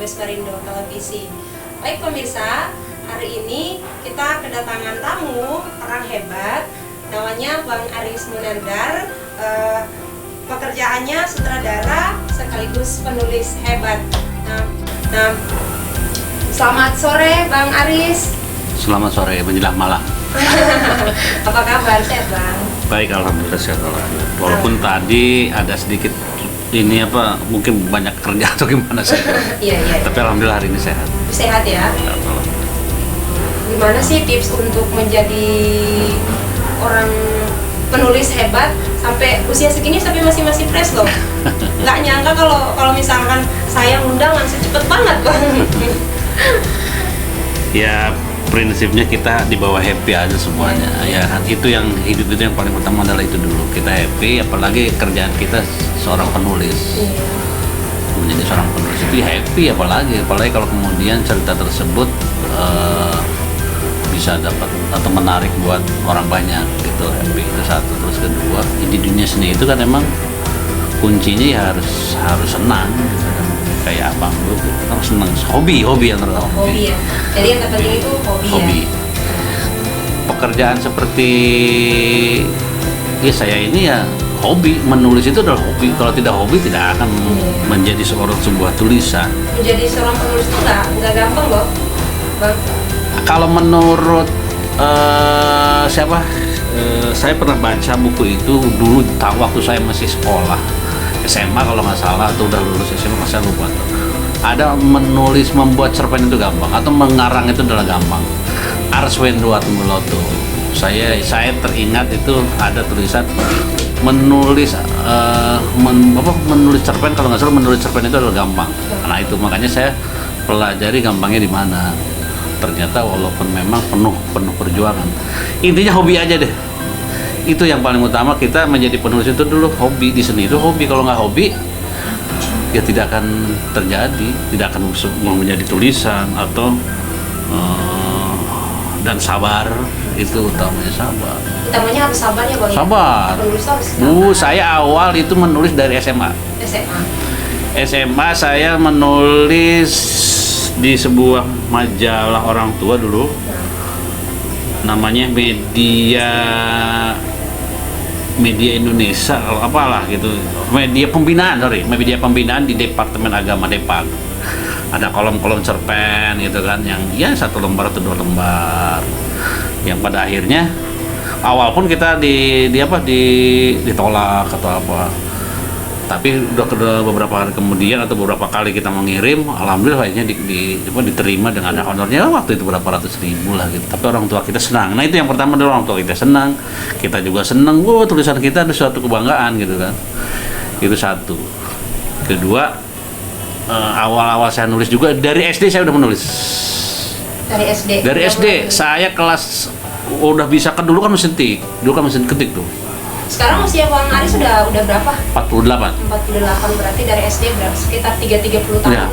Besparindo Televisi. Baik pemirsa, hari ini kita kedatangan tamu orang hebat, namanya Bang Aris Munandar. Pekerjaannya sutradara sekaligus penulis hebat. Nah, selamat sore Bang Aris. Selamat sore menjelang malam. Apa kabar, sehat Bang? Baik, alhamdulillah sehat. Walaupun tadi ada sedikit ini mungkin banyak kerja atau gimana sih. Iya. Tapi alhamdulillah hari ini sehat. Sehat ya. Gimana sih tips untuk menjadi orang penulis hebat sampai usia segini tapi masih fresh loh. Nggak nyangka kalau misalkan saya ngundang langsung cepet banget Bang. Ya prinsipnya kita dibawa happy aja semuanya. Ya kan itu yang hidup itu yang paling utama adalah itu dulu. Kita happy, apalagi kerjaan kita seorang penulis. Menjadi seorang penulis itu happy apalagi kalau kemudian cerita tersebut bisa dapat atau menarik buat orang banyak gitu. Happy itu satu. Terus kedua, di dunia seni itu kan emang kuncinya ya harus senang gitu kan. Kayak abang lu harus senang, hobi yang terutama. Hobi ya. Jadi yang terpenting itu hobi. Ya. Pekerjaan seperti saya ini ya hobi, menulis itu adalah hobi. Kalau tidak hobi tidak akan menjadi sebuah tulisan. Menjadi seorang penulis itu nggak gampang loh, Bang. Kalau menurut saya pernah baca buku itu dulu waktu saya masih sekolah SMA kalau nggak salah, atau udah lulus SMA saya lupa tuh. Ada membuat cerpen itu gampang, atau mengarang itu adalah gampang. Arswendo Atmoloto. Saya teringat itu ada tulisan menulis menulis cerpen, kalau nggak salah menulis cerpen itu adalah gampang. Nah itu makanya saya pelajari gampangnya di mana. Ternyata walaupun memang penuh perjuangan. Intinya hobi aja deh. Itu yang paling utama, kita menjadi penulis itu dulu hobi. Di seni itu hobi, kalau nggak hobi ya tidak akan terjadi, tidak akan menjadi tulisan atau dan sabar, itu utamanya sabar. Utamanya harus sabar ya Bang. Sabar. Penulis harus sabar. Saya awal itu menulis dari SMA saya menulis di sebuah majalah orang tua dulu, namanya Media Indonesia kalau apalah gitu, media pembinaan di Departemen Agama Depak. Ada kolom-kolom cerpen gitu kan, yang ya 1 lembar atau 2 lembar, yang pada akhirnya awal pun kita ditolak atau apa. Tapi udah beberapa hari kemudian atau beberapa kali kita mengirim, alhamdulillah akhirnya diterima dengan ada honornya waktu itu berapa ratus ribu lah gitu. Tapi orang tua kita senang. Nah itu yang pertama adalah orang tua kita senang, kita juga senang. Tulisan kita ada suatu kebanggaan gitu kan. Itu satu. Kedua, awal-awal saya nulis juga dari SD saya udah menulis. Dari SD saya kelas udah bisa kan, dulu kan mesin ketik tuh. Sekarang usia Bang Aris sudah berapa? 48 berarti dari SD berapa? Sekitar 30 tahun ya,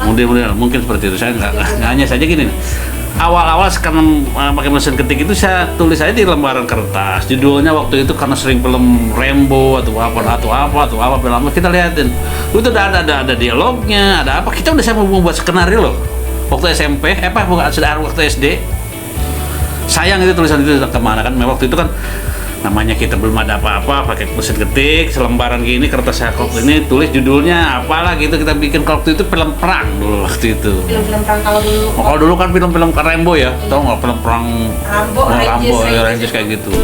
lah. Mungkin seperti itu. Saya nggak hanya saja gini. Awal-awal sekarang pakai mesin ketik itu saya tulis aja di lembaran kertas. Judulnya waktu itu karena sering film Rambo atau apa film kita liatin. Itu udah ada dialognya, ada apa. Kita udah saya mau buat skenario loh. Waktu SMP, waktu SD. Sayang itu tulisan itu kemana kan? Waktu itu kan namanya kita belum ada apa-apa, pakai mesin ketik selembaran gini, kertas sakop ini, tulis judulnya apalah gitu, kita bikin. Kalau waktu itu film perang dulu waktu itu. Film perang kalau dulu kan film Rambo ya, tau nggak, film perang Rambo, Rangers kayak gitu.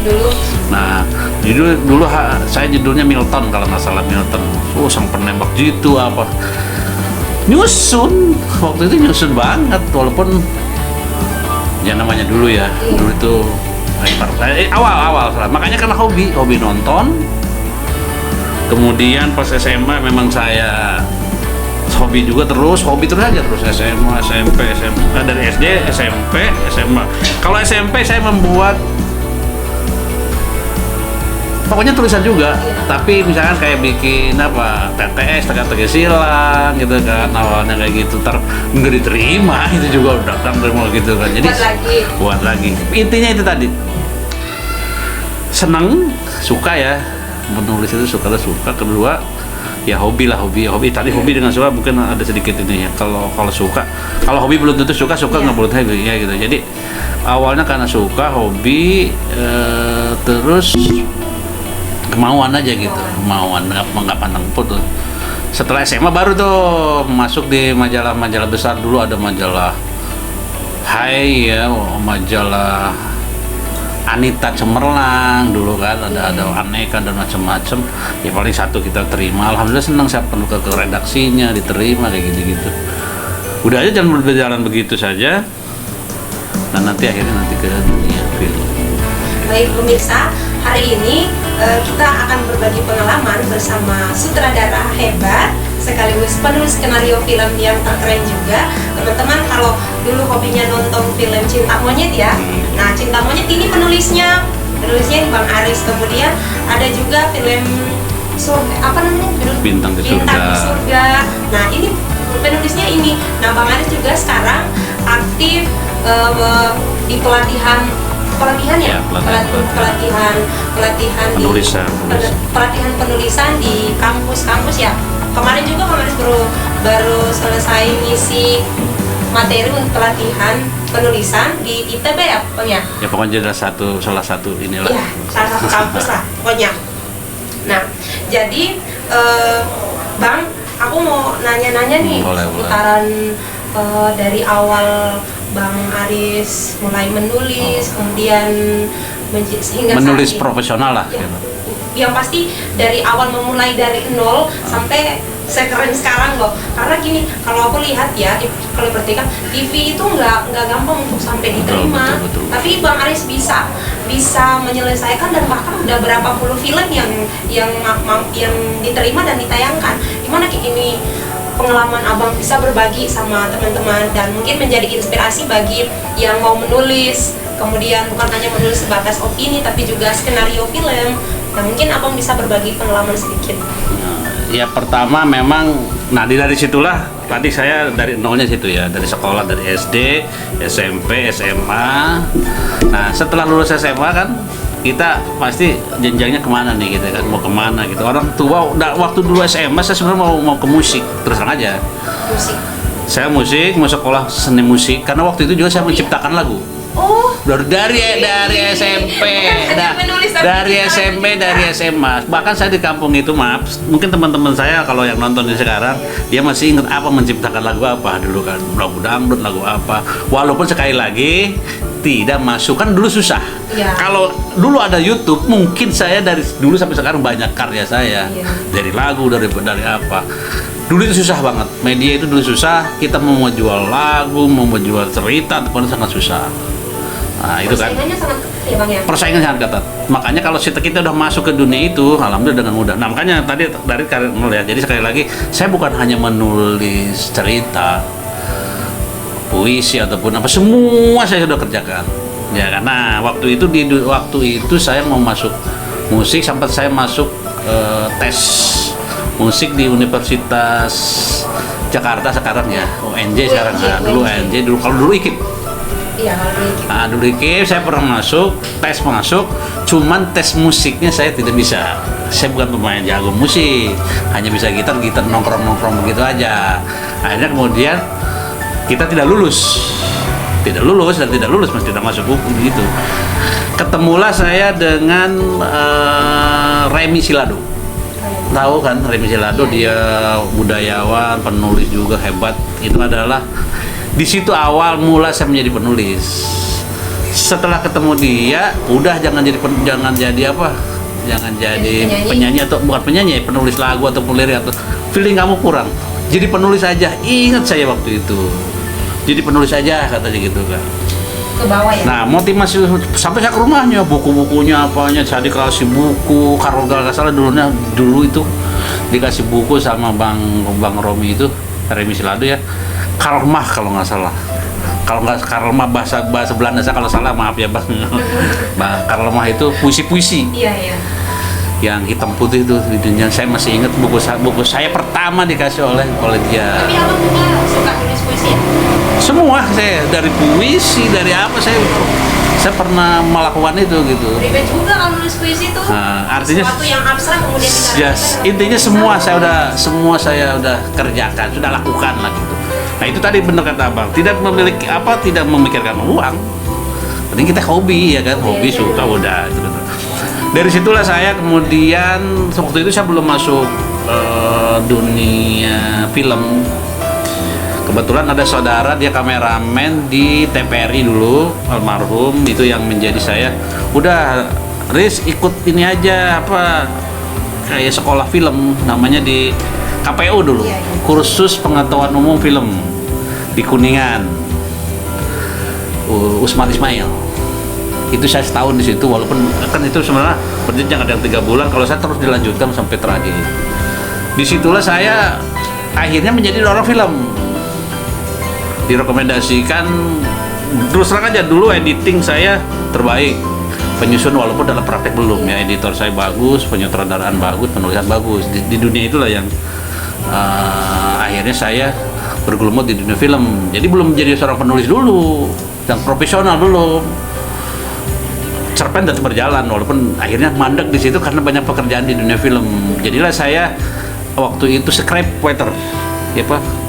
Nah dulu saya judulnya Milton kalau nggak salah, Milton. Sang penembak gitu apa. Nyusun waktu itu banget, walaupun ya namanya dulu ya, dulu itu awal makanya karena hobi nonton. Kemudian pas SMA memang saya hobi aja terus SMA SMP dari SD SMP SMA. Kalau SMP saya membuat pokoknya tulisan juga, tapi misalkan kayak bikin TTS, teka-teki silang gitu kan, awalnya kayak gitu, nggak diterima, itu juga udah terima gitu kan, jadi buat lagi. Intinya itu tadi, seneng, suka ya, menulis itu suka. Kedua, ya hobi lah, hobi tadi hobi dengan suka mungkin ada sedikit ini ya. Kalau suka, kalau hobi belum tentu suka Iya. nggak belum tentu ya gitu. Jadi awalnya karena suka hobi, terus kemauan aja gitu, kemauan nggak pandang putus. Setelah SMA baru tuh masuk di majalah-majalah besar. Dulu ada majalah Hai ya, majalah Anita Cemerlang dulu kan, ada aneka dan macam-macam. Ya paling satu kita terima, alhamdulillah senang, saya penuh ke redaksinya, diterima kayak gitu-gitu. Udah aja jangan berjalan begitu saja. Dan nanti akhirnya ke dunia film. Baik pemirsa, hari ini kita akan berbagi pengalaman bersama sutradara hebat sekaligus penulis skenario film yang terkeren juga. Teman-teman kalau dulu hobinya nonton film Cinta Monyet ya, nah Cinta Monyet ini penulisnya Bang Aris. Kemudian ada juga film apa namanya? Bintang di Bintang di Surga. Surga. Nah ini penulisnya ini. Nah Bang Aris juga sekarang aktif di pelatihan ya, Ya, pelatihan. pelatihan Penulisan. pelatihan penulisan di kampus-kampus ya. Kemarin juga Bang Aris baru selesai ngisi materi untuk pelatihan penulisan di ITB ya, Bang ya? Ya pokoknya ada salah satu inilah. Iya, salah satu kampus lah, pokoknya. Nah, jadi Bang, aku mau nanya-nanya nih, Boleh. putaran dari awal Bang Aris mulai menulis, kemudian hingga Menulis saat ini. profesional lah. Ya. Gitu. Yang pasti dari awal memulai dari nol sampai sekeren sekarang loh. Karena gini, kalau aku lihat ya, kalau berarti kan TV itu nggak gampang untuk sampai diterima. Betul. Tapi Bang Aris bisa menyelesaikan dan bahkan udah berapa puluh film yang diterima dan ditayangkan. Gimana ini pengalaman Abang bisa berbagi sama teman-teman dan mungkin menjadi inspirasi bagi yang mau menulis, kemudian bukan hanya menulis sebatas opini tapi juga skenario film. Nah mungkin Abang bisa berbagi pengalaman sedikit. Ya pertama memang, dari situlah tadi saya dari nolnya situ ya, dari sekolah, dari SD, SMP, SMA. Nah setelah lulus SMA kan kita pasti jenjangnya kemana nih gitu kan, mau kemana gitu. Orang tua waktu dulu SMA saya sebenarnya mau ke musik, terus terang aja. Musik. Saya musik, mau sekolah seni musik karena waktu itu juga saya menciptakan lagu. Oh, dari SMP, Bukan hanya menulis, tapi dari kita SMP, juga. dari SMA. Bahkan saya di kampung itu, maaf, mungkin teman-teman saya kalau yang nonton di sekarang, dia masih ingat apa menciptakan lagu apa dulu kan, lagu dangdut, lagu apa. Walaupun sekali lagi tidak masuk, kan dulu susah. Iya. Kalau dulu ada YouTube, mungkin saya dari dulu sampai sekarang banyak karya saya, Iya. dari lagu, dari apa. Dulu itu susah banget, media itu dulu susah. Kita mau jual lagu, mau jual cerita, itu sangat susah. Nah itu kan persaingannya sangat ketat ya Bang ya? persaingan sangat ketat. Makanya kalau kita udah masuk ke dunia itu, alhamdulillah dengan mudah. Nah makanya tadi dari karir nol ya. Jadi sekali lagi, saya bukan hanya menulis cerita, puisi ataupun apa, semua saya sudah kerjakan. Ya karena waktu itu saya mau masuk musik, sampai saya masuk tes musik di Universitas Jakarta sekarang ya, UNJ sekarang. Nah, dulu UNJ, kalau dulu IKIP. Iya, kalau dikit. Nah, dulu IKIP saya pernah masuk, cuman tes musiknya saya tidak bisa. Saya bukan pemain jago musik, hanya bisa gitar nongkrong begitu aja. Akhirnya kemudian kita tidak lulus, masih tidak masuk buku gitu. Ketemulah saya dengan Remy Silado. Tahu kan Remy Silado, dia budayawan, penulis juga hebat. Itu adalah di situ awal mula saya menjadi penulis. Setelah ketemu dia, udah jangan jadi penyanyi atau bukan penyanyi, penulis lagu atau lirik atau feeling kamu kurang. Jadi penulis aja. Ingat saya waktu itu. Jadi penulis aja katanya gitu kan. Ke bawah ya? Nah, motivasi sampai saya ke rumahnya, buku-bukunya apanya, saya dikasih buku. Kalau nggak salah dulu itu dikasih buku sama Bang Romi itu, Remy Silado ya. Karmah kalau nggak salah. Kalau nggak Karmah bahasa Belanda saya kalau salah maaf ya Bang. Karmah itu puisi-puisi. Iya. Yang hitam putih itu, dan saya masih ingat buku saya pertama dikasih oleh dia. Tapi Abang juga suka tulis puisi ya? Semua saya, dari puisi, dari apa, saya Saya pernah melakukan itu gitu. Ribet juga kalau nulis puisi itu. Artinya sesuatu yang abstrak kemudian yes, intinya semua saya udah kerjakan, sudah lakukan lah gitu. Nah itu tadi benar kata Abang, tidak memikirkan uang. Penting kita hobi ya kan, hobi suka udah gitu. Dari situlah saya kemudian waktu itu saya belum masuk dunia film. Kebetulan ada saudara dia kameramen di TPRI dulu, almarhum, itu yang menjadi saya. Udah, Riz ikut ini aja apa kayak sekolah film namanya di KPU dulu, kursus pengetahuan umum film di Kuningan. Usman Ismail. Itu saya setahun di situ, walaupun kan itu sebenarnya berjenjang, ada yang 3 bulan. Kalau saya terus dilanjutkan sampai terakhir. Disitulah saya akhirnya menjadi orang film. Direkomendasikan, terus terang aja dulu editing saya terbaik, penyusun walaupun dalam praktek belum ya, editor saya bagus, penyutradaraan bagus, penulisan bagus. Di dunia itulah yang akhirnya saya bergelumut di dunia film. Jadi belum menjadi seorang penulis dulu, yang profesional dulu. Cerpen tetap berjalan walaupun akhirnya mandek di situ karena banyak pekerjaan di dunia film. Jadilah saya waktu itu scriptwriter, ya Pak.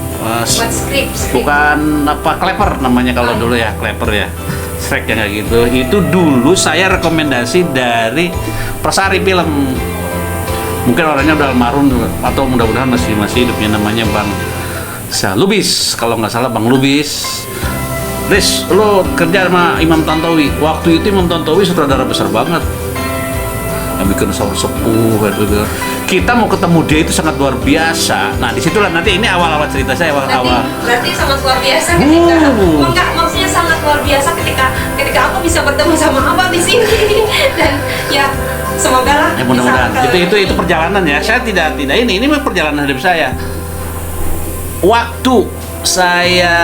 Bukan apa Klepper namanya kalau dulu ya, Klepper ya, strike yang kayak gitu. Itu dulu saya rekomendasi dari Persari Film. Mungkin orangnya udah almarhum atau mudah-mudahan masih hidupnya, namanya Bang Lubis, kalau nggak salah Bang Lubis. Riz, lo kerja sama Imam Tantowi. Waktu itu Imam Tantowi sutradara besar banget, yang bikin Saur Sepuh gitu. Kita mau ketemu dia itu sangat luar biasa. Nah disitulah nanti ini awal-awal cerita saya awal. Berarti sangat luar biasa ketika enggak, maksudnya sangat luar biasa ketika aku bisa bertemu sama Abang di sini. Dan ya semoga lah. Ya mudah-mudahan. Itu perjalanan ya. Saya tidak ini perjalanan hidup saya. Waktu saya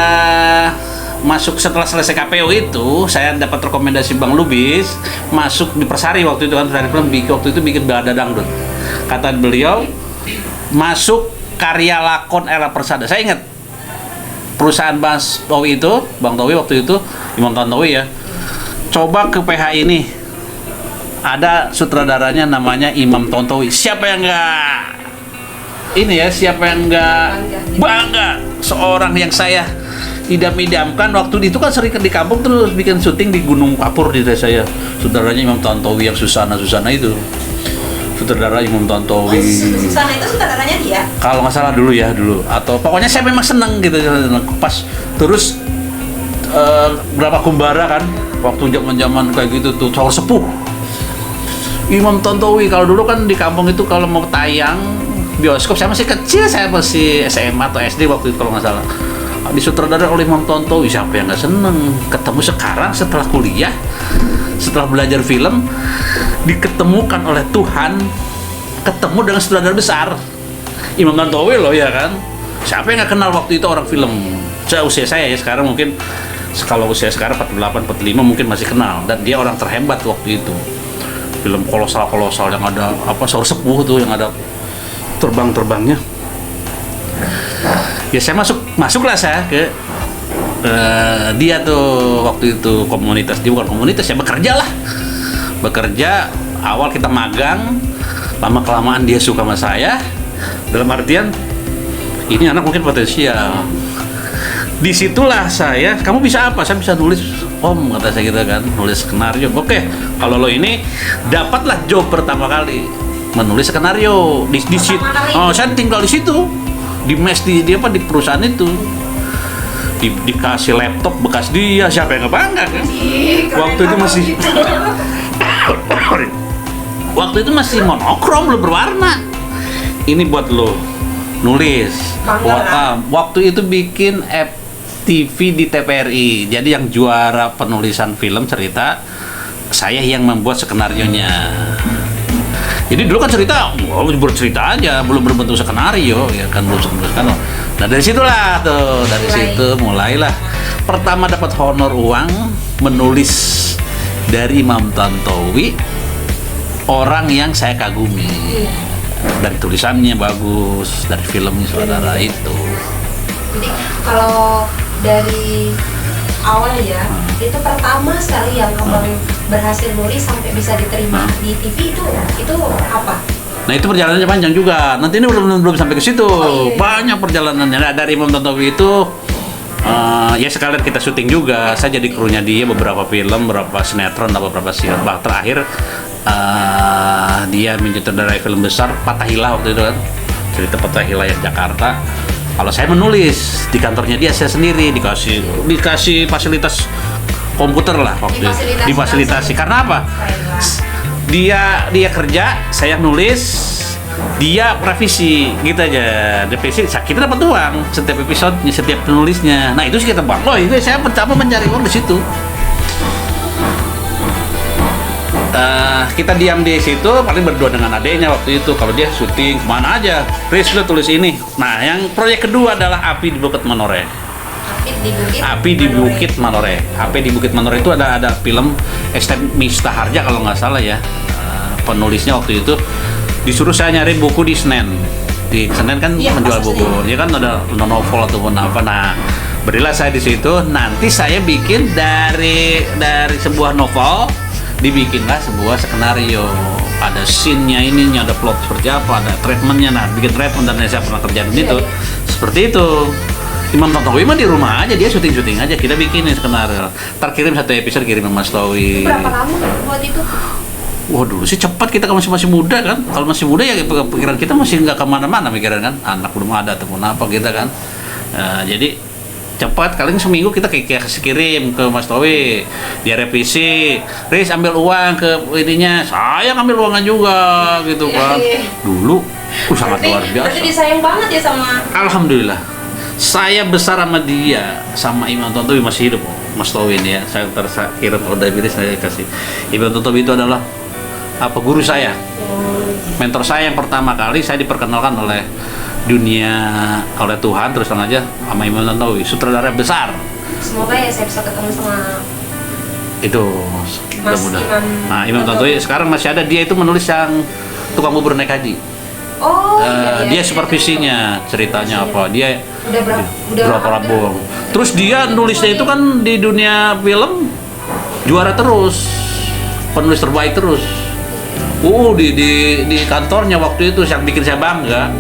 masuk setelah selesai KPU itu, saya dapat rekomendasi Bang Lubis masuk di Persari waktu itu kan, Persari Film waktu itu bikin Balada Dangdut. Kata beliau masuk karya lakon era Persada. Saya ingat perusahaan Bang Towi itu, Bang Towi waktu itu, Imam Tantowi ya. Coba ke PH ini ada sutradaranya namanya Imam Tantowi. Siapa yang enggak bangga seorang yang saya idam-idamkan waktu itu kan sering di kampung terus bikin syuting di Gunung Kapur di desa saya. Saudaranya Imam Tantowi yang Susana itu. Sutradara Imam Tantowi. Susana itu sutradaranya dia? Kalau nggak salah dulu. Atau pokoknya saya memang seneng gitu pas terus berapa kumbara kan waktu zaman kayak gitu tuh Saur Sepuh. Imam Tantowi kalau dulu kan di kampung itu kalau mau tayang bioskop, saya masih kecil, saya masih SMA atau SD waktu itu kalau nggak salah. Disutradara oleh Imam Tantowi, siapa yang nggak seneng? Ketemu sekarang setelah kuliah, setelah belajar film, diketemukan oleh Tuhan, ketemu dengan sutradara besar Imam Tantowi loh ya kan. Siapa yang nggak kenal waktu itu orang film? Usia saya ya sekarang mungkin, kalau usia sekarang 48, 45 mungkin masih kenal, dan dia orang terhebat waktu itu. Film kolosal yang ada Saur Sepuh tuh, yang ada terbangnya. Ya saya masuklah saya ke dia tuh waktu itu komunitas, dia bukan komunitas ya, bekerja. Awal kita magang, lama kelamaan dia suka sama saya, dalam artian ini anak mungkin potensial. Disitulah saya, kamu bisa apa? Saya bisa nulis, Om, kata saya gitu kan, nulis skenario. Oke, kalau lo ini dapatlah job pertama kali menulis skenario di situ. Saya tinggal di situ, di mes di perusahaan itu. Dikasih laptop bekas dia, siapa yang ngebangga kan? Waktu itu masih monokrom, lo berwarna. Ini buat lo nulis. Waktu itu bikin FTV di TPRI. Jadi yang juara penulisan film cerita, saya yang membuat skenarionya. Jadi dulu kan cerita, bercerita aja, belum berbentuk skenario, ya kan, belum skenario. Nah dari situlah tuh, situ mulailah. Pertama dapat honor uang menulis dari Imam Tantowi, orang yang saya kagumi, dan tulisannya bagus, dari filmnya saudara itu. Jadi kalau dari awal ya, itu pertama sekali yang abang berhasil nulis sampai bisa diterima di TV itu apa? Nah itu perjalanannya panjang juga. Nanti ini belum sampai ke situ. Iya. Banyak perjalanannya. Nah, dari Imam Tontowi itu ya sekalian kita syuting juga. Saya jadi krunya dia beberapa film, beberapa sinetron, beberapa film. Bah, terakhir dia menyutradarai film besar Fathahillah waktu itu kan. Cerita Fathahillah yang Jakarta. Kalau saya menulis di kantornya dia, saya sendiri dikasih fasilitas komputer lah waktu itu. Difasilitasi. Karena apa? Dia kerja, saya nulis, dia revisi gitu aja. Revisi, kita dapat uang setiap episode, setiap penulisnya. Nah itu sih kita bang. Oh itu saya pertama mencari uang di situ. Kita diam di situ paling berdua dengan adeknya waktu itu. Kalau dia syuting kemana aja, Riz lu tulis ini. Nah yang proyek kedua adalah Api di Bukit Manore. Api di Bukit Manore. Api di Bukit Manore itu ada film Esten Mistaharja kalau nggak salah ya. Penulisnya waktu itu disuruh saya nyari buku di Senen. Di Senen kan menjual buku. Ya kan ada novel ataupun apa. Nah, berilah saya di situ. Nanti saya bikin dari sebuah novel dibikinlah sebuah skenario. Ada scene-nya ininya, ada plot seperti apa, ada treatment-nya. Nah, bikin treatment dan saya pernah kerjain itu. Seperti itu. Imam Tontowi mah di rumah aja, dia syuting-syuting aja, kita bikinin skenario. Terkirim satu episode kirim Mas Towi. Berapa lama buat itu? Wah dulu sih cepat, kita kan masih muda kan. Kalau masih muda ya pikiran kita masih nggak kemana-mana pikiran kan. Anak belum ada ataupun apa kita kan. Jadi cepat, kali seminggu kita kayak kirim ke Mas Towi, dia revisi, Riz ambil uang ke ininya, saya ngambil uangnya juga gitu kan. Dulu sangat luar biasa. Berarti disayang banget ya sama. Alhamdulillah. Saya besar sama dia, sama Imam Tontowi masih hidup, Mas Towi ini ya. Saya kirim order biris, saya kasih. Imam Tontowi itu adalah guru saya, mentor saya yang pertama kali saya diperkenalkan oleh dunia, oleh Tuhan terus terang aja sama Imam Tontowi, sutradara besar. Semoga ya saya bisa ketemu sama itu mudah-mudahan. Nah Imam Tontowi sekarang masih ada, dia itu menulis yang Tukang Bubur Naik Haji. Dia supervisinya ceritanya apa, dia berapa rabung. Terus dia nulisnya itu kan di dunia film juara terus, penulis terbaik terus. Di kantornya waktu itu yang bikin saya bangga.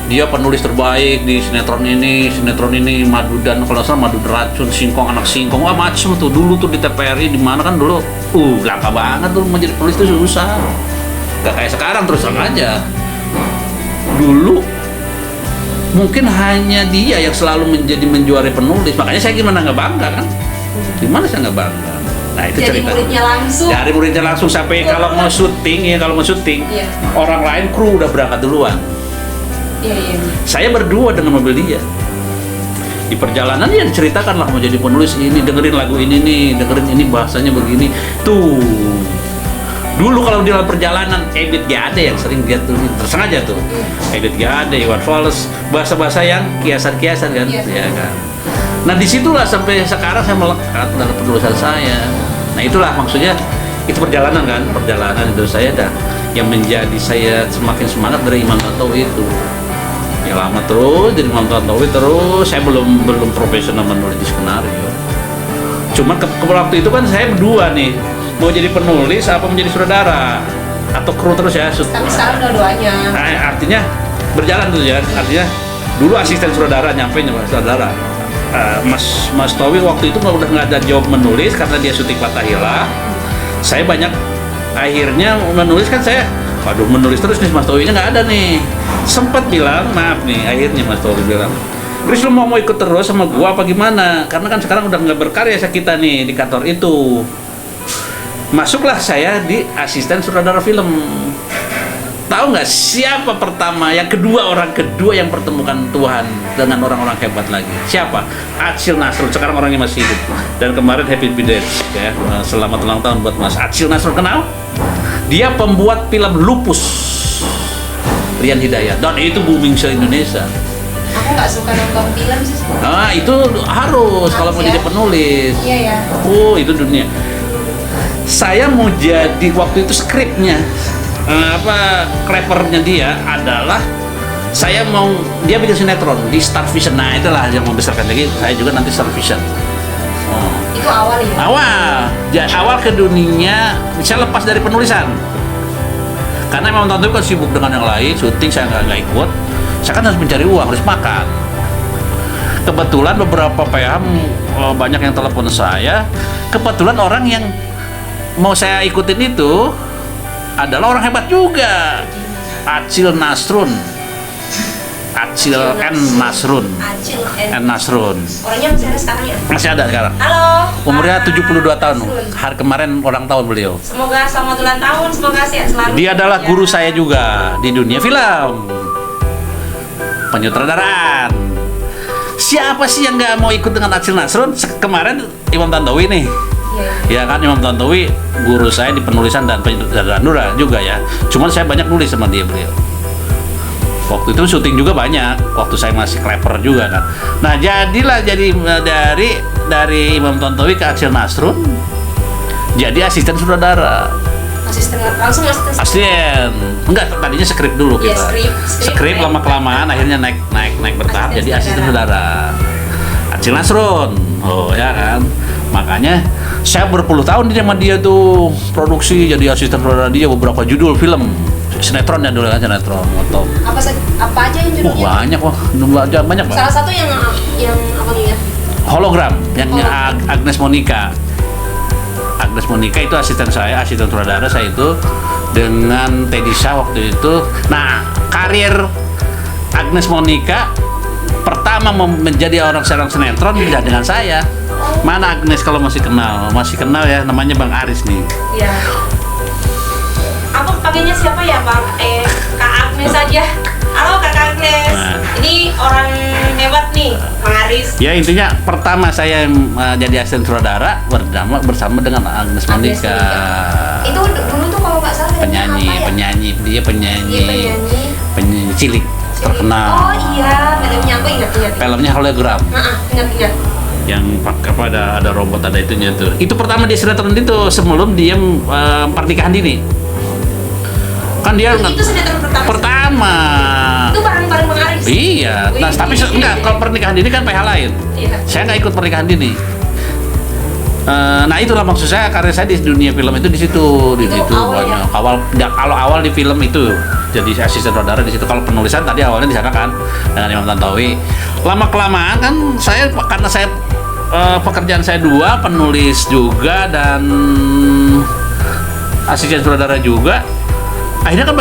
Dia penulis terbaik di sinetron ini Madu dan kalau nggak salah Madu Racun, Singkong Anak Singkong, macam tuh dulu tuh di TPRI di mana kan dulu, langka banget tuh menjadi penulis itu susah. Gak kayak sekarang terus terang aja. Dulu mungkin hanya dia yang selalu menjuarai penulis, makanya saya gimana nggak bangga kan? Gimana saya nggak bangga? Nah itu jadi cerita. Dari muridnya langsung sampai kalau mau syuting orang lain kru udah berangkat duluan. Saya berdua dengan mobil dia. Di perjalanan dia diceritakan lah mau jadi penulis ini, dengerin lagu ini nih, dengerin ini bahasanya begini. Tuh. Dulu kalau di dalam perjalanan Ebit Gade yang sering dia tulis, tersengaja tuh. Ebit Gade, Iwan Fals, bahasa-bahasa yang kiasan-kiasan kan, ya kan. Nah disitulah sampai sekarang saya melekat dalam penulisan saya. Nah itulah maksudnya, itu perjalanan kan, perjalanan itu saya dah yang menjadi saya semakin semangat dari Imam Tontowi itu. Ya lama terus jadi Imam Tontowi terus, saya belum profesional menulis di skenario. Cuman ke waktu itu kan saya berdua nih, mau jadi penulis apa menjadi sutradara atau kru terus ya. Tapi sekarang dua-duanya. Nah, artinya berjalan tuh ya. Artinya dulu asisten sutradara nyampe sutradara. Mas Towi waktu itu udah nggak ada job menulis karena dia syuting Fathahillah. Saya banyak akhirnya menulis kan saya. Waduh menulis terus nih, Mas Towi-nya nggak ada nih. Sempat bilang maaf nih, akhirnya Mas Towi bilang, Chris lu mau ikut terus sama gua apa gimana? Karena kan sekarang udah nggak berkarya kita nih di kantor itu. Masuklah saya di asisten sutradara film. Tahu nggak siapa orang kedua yang pertemukan Tuhan dengan orang-orang hebat lagi? Siapa? Acil Nasrul. Sekarang orangnya masih hidup. Dan kemarin happy birthday ya. Selamat ulang tahun buat Mas Acil Nasrul. Kenal? Dia pembuat film Lupus. Rian Hidayat. Dan itu booming se-Indonesia. Aku nggak suka nonton film sih. Nah, itu harus kalau mau jadi penulis. Iya ya. Itu dunia. Saya mau jadi waktu itu skripnya clevernya dia adalah dia bikin sinetron di Star Vision. Nah itulah yang membesarkan lagi saya juga nanti Star Vision. Itu awal ya? Awal ke dunia saya lepas dari penulisan. Karena Imam Tontowi kan sibuk dengan yang lain, syuting saya nggak ikut. Saya kan harus mencari uang, harus makan. Kebetulan beberapa PH banyak yang telepon saya. Kebetulan orang yang mau saya ikutin itu adalah orang hebat juga. Acil Nasrun. Acil N. Nasrun. Acil N. Nasrun. Orangnya masih ada sekarang ya? Masih ada sekarang. Halo. Umurnya Pak 72 tahun. Nasrun. Hari kemarin ulang tahun beliau. Semoga selamat ulang tahun, semoga sehat selalu. Dia adalah Ya. guru saya juga di dunia film, penyutradaraan. Siapa sih yang nggak mau ikut dengan Acil Nasrun? Kemarin Imam Tontowi nih. Iya. Ya kan, Imam Tontowi guru saya di penulisan dan penyutradaraan juga ya. Cuman saya banyak nulis sama beliau. Waktu itu syuting juga banyak. Waktu saya masih kleper juga kan. Nah jadilah dari Imam Tontowi ke Acil Nasrun. Jadi asisten sutradara. Asisten langsung asisten. Asisten. Enggak, tadinya skrip dulu Iya, kita. skrip, lama kelamaan akhirnya naik bertahap Asisten jadi asisten saudara. Acil Nasrun. Oh ya kan. Makanya saya berpuluh tahun di sama dia tuh produksi jadi asisten saudara dia beberapa judul film. Sinetron ya dulu kan, sinetron atau Apa aja yang judulnya? banyak Pak. Salah satu yang apa nih ya? Hologram yang Hologram. Agnes Monica. Agnes Monica itu asisten saya, asisten sutradara saya itu dengan Teddy Shah waktu itu. Nah, karir Agnes Monica pertama menjadi seorang sinetron tidak dengan saya. Mana Agnes kalau masih kenal ya, namanya Bang Aris nih. Iya. Apa panggilnya siapa ya Bang? Kak Agnes saja. Halo Kak Agnes. Nah. Ini orang hebat nih, Bang Aris. Ya intinya pertama saya jadi asisten sutradara bersama dengan Agnes Agnes Monica. Itu dulu tuh kalau nggak salah Penyanyi, apa ya? penyanyi Iya, penyanyi. cilik terkenal. Oh iya, filmnya aku ingat. Filmnya Hologram Ingat. yang ada robot ada itunya tuh. Itu pertama di sinetron itu sebelum dia pernikahan dini. Kan dia Itu sinetron pertama. Itu bareng-bareng Bang Aris. Iya. Nah, Wih. tapi enggak, kalau pernikahan dini kan PH lain. Iya. Saya nggak ikut pernikahan dini. Nah itulah maksud saya, karir saya di dunia film itu di situ awal banyak. ya? Kalau awal di film itu jadi asisten sutradara di situ. Kalau penulisan tadi awalnya di sana kan dengan Imam Tontowi. Lama kelamaan kan saya karena saya pekerjaan saya dua, penulis juga dan asisten sutradara juga. Akhirnya kan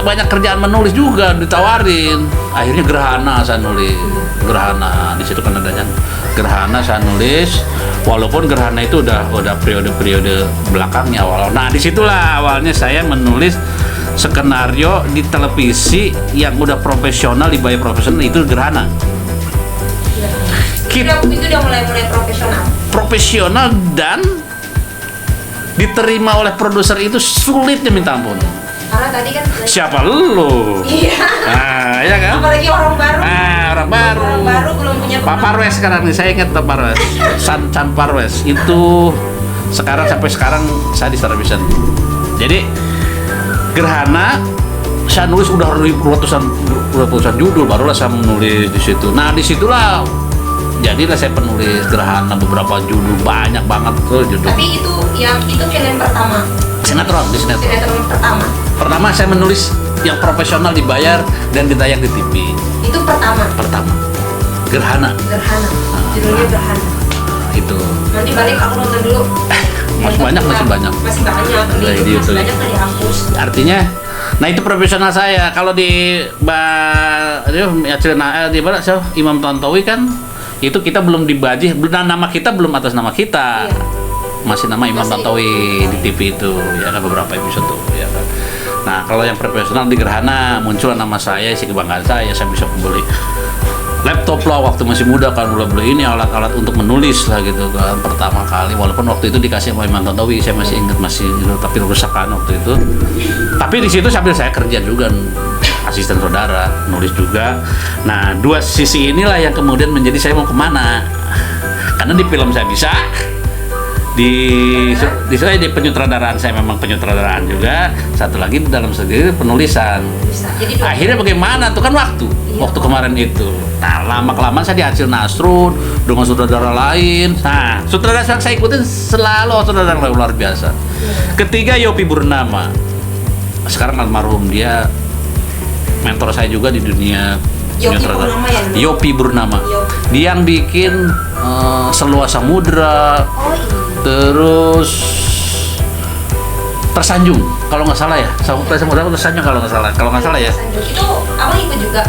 banyak kerjaan menulis juga ditawarin. Akhirnya Gerhana saya nulis. Gerhana di situ kan adanya Gerhana saya nulis. Walaupun Gerhana itu udah periode belakangnya awal. Nah disitulah awalnya saya menulis skenario di televisi yang udah profesional, dibayar profesional, itu Gerhana. Itu udah mulai profesional. Profesional dan diterima oleh produser itu sulitnya minta ampun. Karena tadi kan Siapa lu? Iya. Nah, ya kan? Apalagi orang baru. Orang baru. Orang baru belum punya Pak Parwes sekarang nih, saya ingat Pak Parwes. San Parwes itu sampai sekarang saya di Star Vision. Jadi Gerhana saya nulis udah ratusan judul, barulah saya menulis di situ. Nah disitulah jadilah saya penulis Gerhana beberapa judul, banyak banget tuh judul. Tapi itu film pertama. Sinetron Sinetron pertama. Pertama saya menulis yang profesional, dibayar dan ditayang di TV. Itu pertama. Gerhana. Judulnya Gerhana. Itu. Nanti balik aku nonton dulu. Masih banyak. Masih banyak. Di YouTube. Masih banyak kan dihapus. Artinya, nah itu profesional saya. Kalau di Imam Tontowi kan itu kita belum dibaji, nama kita belum atas nama kita. Iya. Masih nama Imam Tontowi di TV itu, ya kan beberapa episode tuh, ya kan. Nah kalau yang profesional di Gerhana muncul nama saya, isi kebanggaan saya bisa beli laptop lah waktu masih muda kan, mulai beli ini alat-alat untuk menulis lah gitu kan pertama kali, walaupun waktu itu dikasih sama Imam Tontowi, saya masih ingat tapi rusak kan waktu itu. Tapi di situ sambil saya kerja juga asisten saudara, nulis juga. Nah dua sisi inilah yang kemudian menjadi saya mau kemana, karena di film saya bisa, di di saya di penyutradaraan, saya memang penyutradaraan juga, satu lagi dalam segi penulisan. Jadi Akhirnya bagaimana tuh kan waktu Iya. waktu kemarin itu. Nah, lama kelamaan saya di Acil Nasrun dengan sutradara lain. Nah, sutradara yang saya ikutin selalu sutradara yang luar biasa. Ketiga Yopi Burnama, sekarang almarhum, dia mentor saya juga di dunia Yopi sutradara. Burnama ya? Yopi Burnama. Yopi. Dia yang bikin Seluas Samudra, Oh iya. terus Tersanjung kalau nggak salah ya, Samudra Tersanjung kalau nggak salah ya. Itu abang ikut juga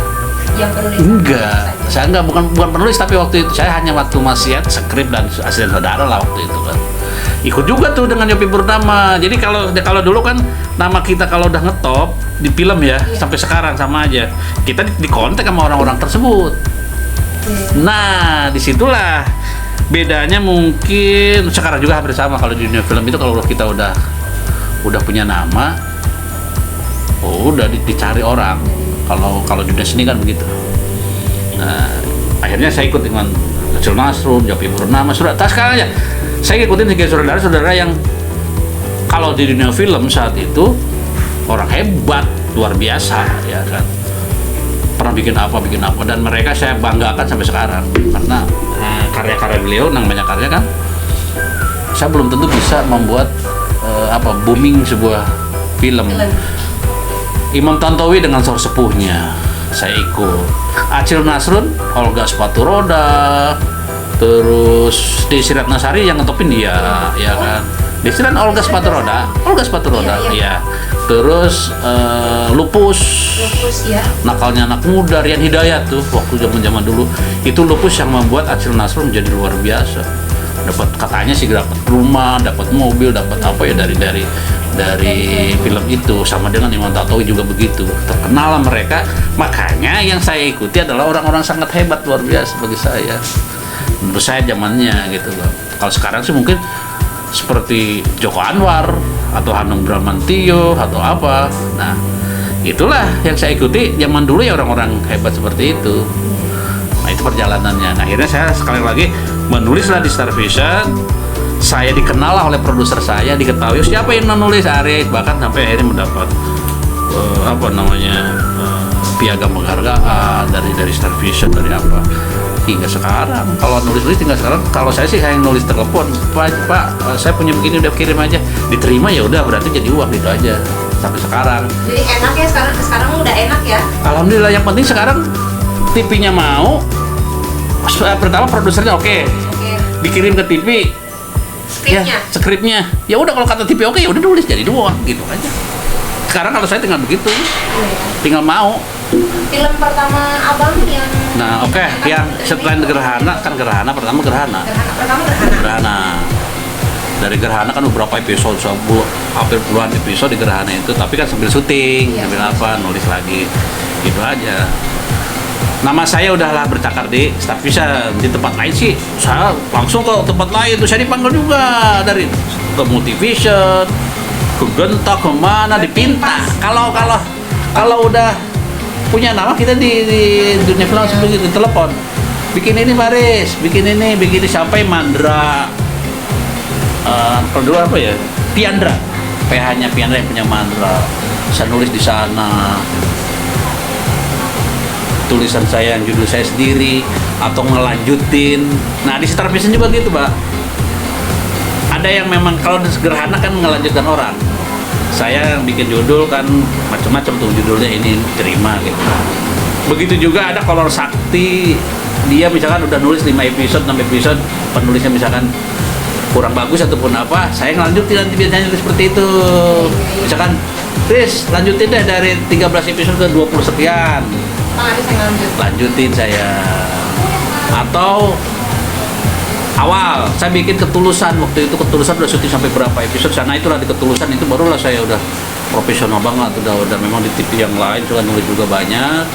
yang penulis? Enggak, saya enggak, bukan penulis, tapi waktu itu saya hanya waktu masih skrip dan asisten saudara lah waktu itu kan. Ikut juga tuh dengan Yopi Burnama. Jadi kalau dulu kan nama kita kalau udah ngetop di film ya, sampai sekarang sama aja. Kita di kontak sama orang-orang tersebut. Nah, disitulah bedanya, mungkin sekarang juga hampir sama. Kalau di dunia film itu kalau kita udah punya nama, udah dicari orang. Kalau di dunia seni kan begitu. Nah, akhirnya saya ikut dengan Acil Nasrun, Yopi Burnama, sekarang aja saya ikutin tiga saudara-saudara yang kalau di dunia film saat itu orang hebat, luar biasa ya kan. Pernah bikin apa, dan mereka saya banggakan sampai sekarang karena karya-karya beliau, banyak karya kan, saya belum tentu bisa membuat booming sebuah film. Imam Tantowi dengan Sor Sepuhnya saya ikut, Acil Nasrun, Olga Sepatu Roda, terus Desi Ratnasari yang ngetopin dia ya kan. Desi kan Olga Sepatu Roda ya. Terus Lupus ya. Nakalnya Anak Muda, Rian Hidayat tuh waktu zaman dulu itu Lupus yang membuat Acil Nasrun menjadi luar biasa. Dapat, katanya sih dapat rumah, dapat mobil, dapat apa ya dari film itu. Sama dengan Imam Tantowi juga begitu, terkenal lah mereka. Makanya yang saya ikuti adalah orang-orang sangat hebat, luar biasa bagi saya, menurut saya zamannya gitu loh. Kalau sekarang sih mungkin seperti Joko Anwar atau Hanung Bramantio atau apa. Nah, itulah yang saya ikuti zaman dulu ya, orang-orang hebat seperti itu. Nah, itu perjalanannya. Nah, akhirnya saya sekali lagi menulislah di Star Vision. Saya dikenal lah oleh produser saya, diketahui siapa yang menulis Aris, bahkan sampai akhirnya mendapat piagam penghargaan dari Star Vision, dari apa. Hingga sekarang kalau nulis tinggal sekarang, kalau saya sih yang nulis telepon, Pak, saya punya begini, udah kirim aja, diterima ya udah, berarti jadi uang gitu aja sampai sekarang. Jadi enak ya sekarang udah enak ya. Alhamdulillah, yang penting sekarang TV-nya mau, pertama produsernya oke, dikirim ke TV skripnya, ya udah, kalau kata TV oke ya udah nulis jadi uang gitu aja. Sekarang kalau saya tinggal begitu, tinggal mau. Film pertama abang yang yang setelah Gerhana kan pertama Gerhana. Dari Gerhana kan beberapa episode, hampir puluhan episode di Gerhana itu, tapi kan sambil syuting, sambil nulis lagi, gitu aja. Nama saya udahlah bercakar di Star Vision. Di tempat lain sih saya langsung ke tempat lain tuh, saya dipanggil juga dari ke Multivision, ke Genta, kemana, dipinta. Kalau udah punya nama, kita di dunia film seperti itu, telepon, bikin ini Faris, bikin ini sampai Mandra, kalau dulu apa ya, Piandra, PH-nya Piandra yang punya Mandra. Saya nulis di sana tulisan saya yang judul saya sendiri, atau ngelanjutin. Nah, di Star Vision juga gitu, Pak. Ada yang memang kalau di Gerhana kan ngelanjutkan orang, saya yang bikin judul kan macam-macam tuh judulnya, ini terima gitu. Begitu juga ada Kolor Sakti, dia misalkan udah nulis 5 episode, 6 episode, penulisnya misalkan kurang bagus ataupun apa, saya ngelanjutin nanti biasanya seperti itu. Misalkan, Chris, lanjutin deh dari 13 episode ke 20 sekian. Lanjutin saya. Atau awal saya bikin Ketulusan, waktu itu Ketulusan udah syuting sampai berapa episode sana, itulah di Ketulusan itu barulah saya udah profesional banget, udah memang di TV yang lain juga nulis juga banyak.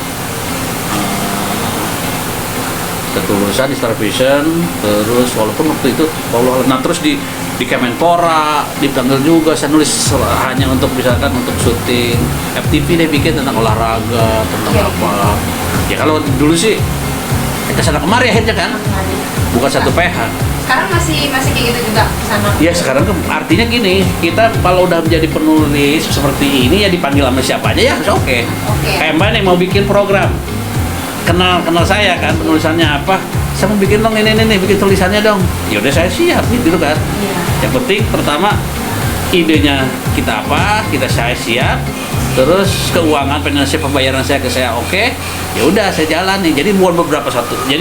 Ketulusan di Star Vision, terus walaupun waktu itu terus di Kemenpora dipanggil juga, saya nulis hanya untuk misalkan untuk syuting FTV, dia bikin tentang olahraga, tentang apa ya. Kalau dulu sih kita sana kemari akhirnya kan, bukan satu PH. Sekarang masih kayak gitu juga sama. Ya sekarang tuh artinya gini, kita kalau udah menjadi penulis seperti ini ya dipanggil sama siapa aja ya oke. Kayak Mbak nih mau bikin program, kenal saya kan penulisannya apa, saya mau bikin dong ini bikin tulisannya dong. Ya udah saya siap gitu kan. Iya. Yang penting pertama idenya kita apa, saya siap. Terus keuangan finansial pembayaran saya ke saya oke. Ya udah saya jalani. Jadi bukan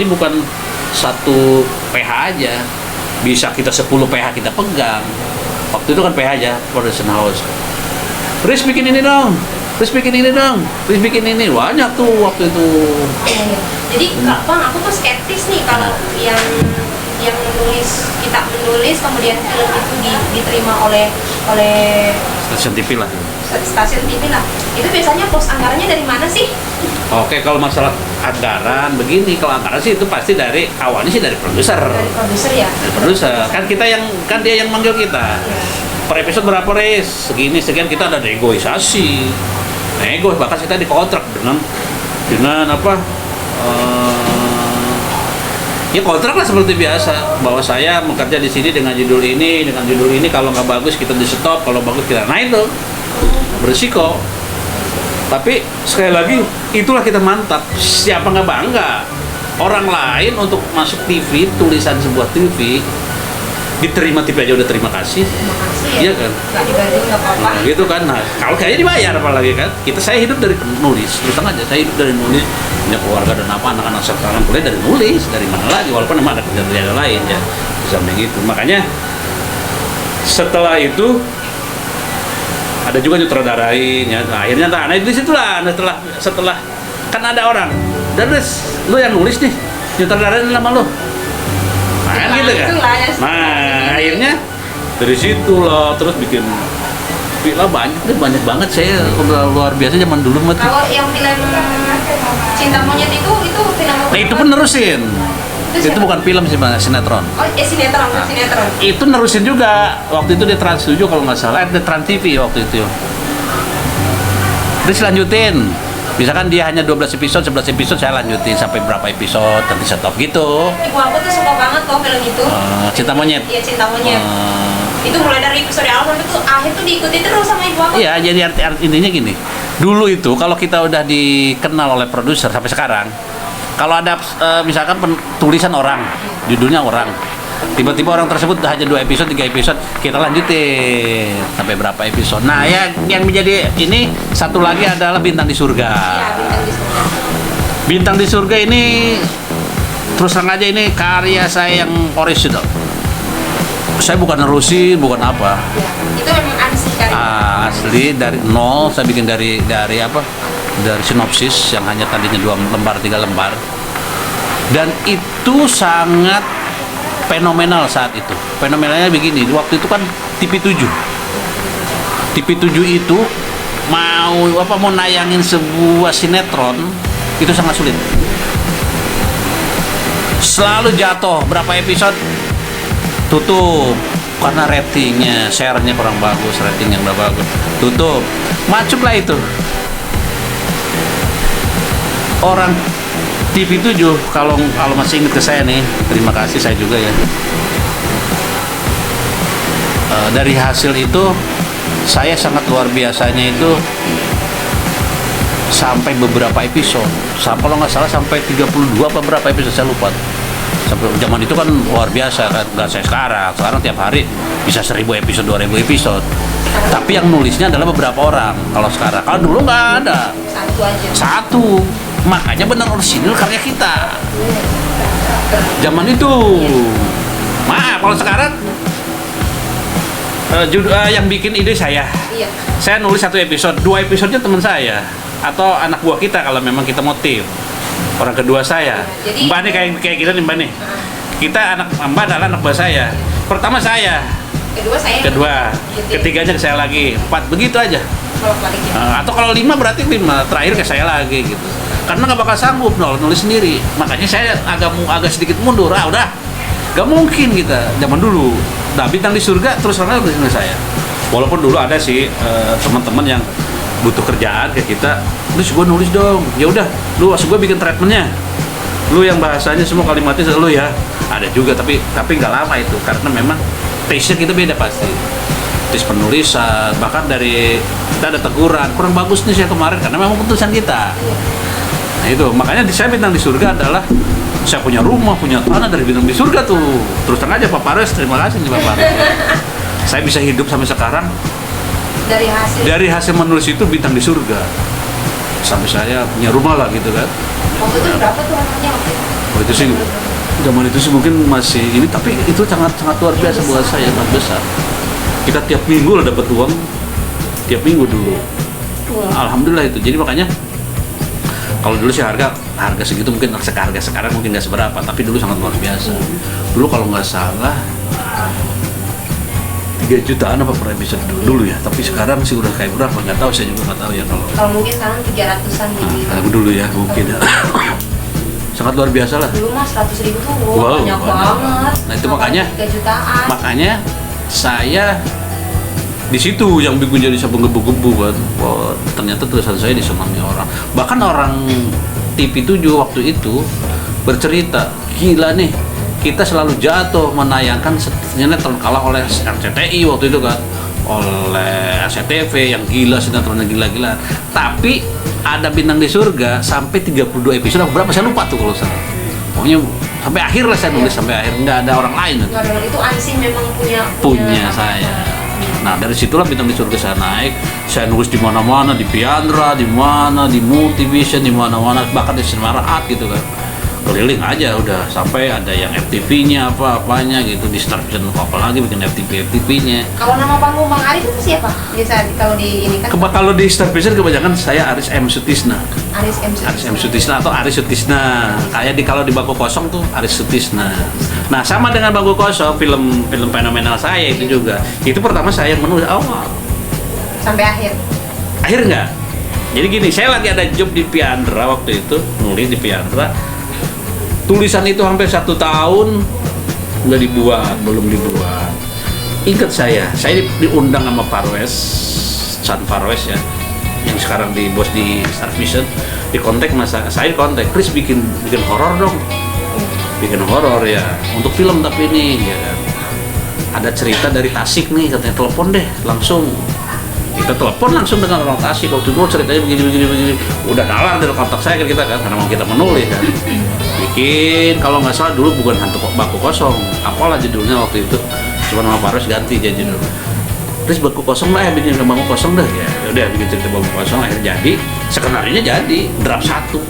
bukan satu PH aja, bisa kita 10 PH kita pegang. Waktu itu kan PH aja, production house. Terus bikin ini dong, terus bikin ini, banyak tuh waktu itu. Iya. Jadi Bang, aku tuh skeptis nih kalau yang kita menulis kemudian film itu diterima oleh Stasiun TV lah. Stasiun TV lah. Itu biasanya pos anggarannya dari mana sih? Oke, kalau masalah anggaran begini, kalau anggaran sih itu pasti awalnya sih dari produser. Dari produser ya. Dari produser. Kan dia yang manggil kita. Iya. Per episode berapa res? Sekian kita ada negosiasi. Bahkan kita dikontrak dengan apa? Ya kontrak lah seperti biasa, bahwa saya bekerja di sini dengan judul ini, kalau nggak bagus kita di stop, kalau bagus kita. Nah itu berisiko. Tapi sekali lagi itulah kita mantap. Siapa nggak bangga orang lain untuk masuk TV, tulisan sebuah TV diterima TV aja udah terima kasih. Ya. Iya kan? Nggak digaji nggak apa-apa. Nah, gitu kan. Nah, kalau kayaknya dibayar apalagi kan. Saya hidup dari penulis. Terus terang aja saya hidup dari nulis. Punya keluarga dan anak-anak sekarang kuliah dari nulis. Dari mana lagi walaupun memang ada kerjaan lain ya. Di samping itu. Makanya setelah itu ada juga nyutradarain ya. Nah, akhirnya di situlah setelah kan ada orang. Dan lu yang nulis nih, nyutradarain nama lu. Nah, gitu kan. Nah, akhirnya dari situ lah terus bikin film banyak banget. Saya udah luar biasa zaman dulu mah. Kalau yang film Cinta Monyet itu film apa? Nah, itu pun nerusin. Itu bukan film sih, Bang, sinetron. Oh, sinetron. Itu nerusin juga. Waktu itu di Trans 7 kalau nggak salah, di Trans TV waktu itu. Terus lanjutin. Misalkan dia hanya 12 episode, 11 episode saya lanjutin sampai berapa episode, nanti stop gitu. Ibu aku tuh suka banget kok film itu. Cinta Monyet. Iya, Cinta Monyet. Itu mulai dari episode awal sampai tuh akhir tuh diikuti terus sama ibu aku. Iya, jadi intinya gini. Dulu itu kalau kita udah dikenal oleh produser sampai sekarang, kalau ada misalkan tulisan orang, judulnya orang, tiba-tiba orang tersebut hanya 2 episode, 3 episode, kita lanjutin sampai berapa episode. Nah, yang menjadi ini satu lagi adalah Bintang di Surga. Iya, Bintang di Surga. Bintang di Surga ini terus terang aja ini karya saya yang original. Saya bukan nerusin, bukan apa. Ya, itu memang asli kan? Asli dari nol, saya bikin dari apa? Dari sinopsis yang hanya tadinya 2 lembar, 3 lembar. Dan itu sangat fenomenal saat itu. Fenomenalnya begini, waktu itu kan TV7 itu mau nayangin sebuah sinetron itu sangat sulit. Selalu jatuh berapa episode tutup karena ratingnya, share-nya kurang bagus, ratingnya nggak bagus, tutup. Macuk lah itu. Orang TV7 kalau masih ingat ke saya nih, terima kasih saya juga ya. Dari hasil itu saya sangat luar biasanya itu sampai beberapa episode. Kalau nggak salah sampai 32 apa berapa episode saya lupa. Sampai zaman itu kan luar biasa kan, nggak saya sekarang tiap hari bisa 1000 episode, 2000 episode. Tapi yang nulisnya adalah beberapa orang. Kalau sekarang, kalau dulu nggak ada. Satu aja. Satu. Makanya benar orisinil karya kita. Zaman itu. Maaf, kalau sekarang yang bikin ide saya. Iya. Saya nulis 1 episode, 2 episodenya teman saya atau anak buah kita kalau memang kita motif. Orang kedua saya. Jadi, Mbak nih kayak kita nih Mbak nih. Kita Mbak adalah anak buah saya. Pertama saya. Kedua. Ketiganya ke saya lagi. 4 begitu aja. Atau kalau 5 berarti 5. Terakhir ke saya lagi gitu. Karena nggak bakal sanggup nulis sendiri. Makanya saya agak sedikit mundur. Udah. Gak mungkin kita zaman dulu. Nah, Bintang di Surga terus terang nulis saya. Walaupun dulu ada sih teman-teman yang butuh kerjaan kayak kita, terus gue nulis dong. Ya udah, lu gue bikin treatmentnya. lu yang bahasanya semua kalimatnya lu ya, ada juga, tapi nggak lama itu karena memang taste-nya kita beda pasti, taste penulisan, bahkan dari kita ada teguran kurang bagus nih saya kemarin karena memang keputusan kita. Nah itu makanya saya bintang di surga adalah saya punya rumah, punya tanah dari bintang di surga tuh. Terus terang aja Pak Pares, terima kasih nih Pak Pares. Saya bisa hidup sampai sekarang dari hasil menulis itu bintang di surga. Sampai saya punya rumah lah gitu kan. Waktu itu berapa tuh harganya waktu itu? Oh itu sih zaman itu sih mungkin masih ini, tapi itu sangat luar biasa buat saya, sangat besar. Kita tiap minggu lah dapat uang, tiap minggu dulu. Alhamdulillah itu. Jadi makanya kalau dulu sih harga segitu mungkin harga sekarang mungkin nggak seberapa, tapi dulu sangat luar biasa. Dulu kalau nggak salah 3 jutaan apa per episode dulu ya, tapi sekarang sih udah kayak berapa nggak tahu, saya juga nggak tahu ya kalau mungkin sekarang 300-an gitu. Dulu ya mungkin ya. Sangat luar biasa lah. Dulu mah 100.000 tuh Wow, banyak banget. Nah itu makanya 3 jutaan. Makanya saya di situ yang bikin jadi saya menggebu-gebu kan. Wah, ternyata tulisan saya disenangi orang. Bahkan orang TV7 waktu itu bercerita, gila nih, kita selalu jatuh menayangkan sinetron kalah oleh RCTI waktu itu kan, oleh SCTV yang gila, sinetronnya gila-gilaan. Tapi ada bintang di surga sampai 32 episode, berapa saya lupa tuh kalau salah. Pokoknya sampai akhir lah saya nulis, sampai akhir nggak ada orang lain. Nggak ada, itu Ansin memang punya saya. Nah dari situlah bintang di surga saya naik. Saya nulis di mana-mana, di Piandra, di mana, di Multivision, di mana-mana, bahkan di Semarang gitu kan. Keliling aja udah sampai ada yang FTV-nya apa-apanya gitu, di Star Vision apalagi bikin FTV-nya. Kalau nama panggung Bang Aris itu siapa? Biasa kalau di ini kan. Kalau di Star Vision kebanyakan saya Aris M Sutisna. Aris M Sutisna atau Aris Sutisna. Kayak kalau di Bangku Kosong tuh Aris Sutisna. Nah, sama dengan Bangku Kosong, film fenomenal saya itu juga. Itu pertama saya yang menulis awal. Sampai akhir. Akhir enggak? Jadi gini, saya lagi ada job di Piandra waktu itu, nulis di Piandra. Tulisan itu hampir 1 tahun nggak dibuat, belum dibuat. Ingat saya diundang sama Farwes, Chan Farwes ya, yang sekarang di bos di Star Vision, di kontak saya kontak, Chris bikin horor dong, bikin horor ya, untuk film tapi ini ya kan. Ada cerita dari Tasik nih, katanya telepon deh langsung. Kita telepon langsung dengan orang Tasik, waktu itu ceritanya begini, udah nalar dari kontak saya kan kita kan, karena mau kita menulis kan. Bikin, kalau nggak salah dulu bukan Hantu Bangku Kosong, apalah judulnya waktu itu, cuma nama Paros ganti jadi judul. Terus Bangku Kosong lah, bikin Bangku Kosong dah ya. Udah bikin cerita Bangku Kosong, akhirnya jadi, skenario-nya jadi, draft 1.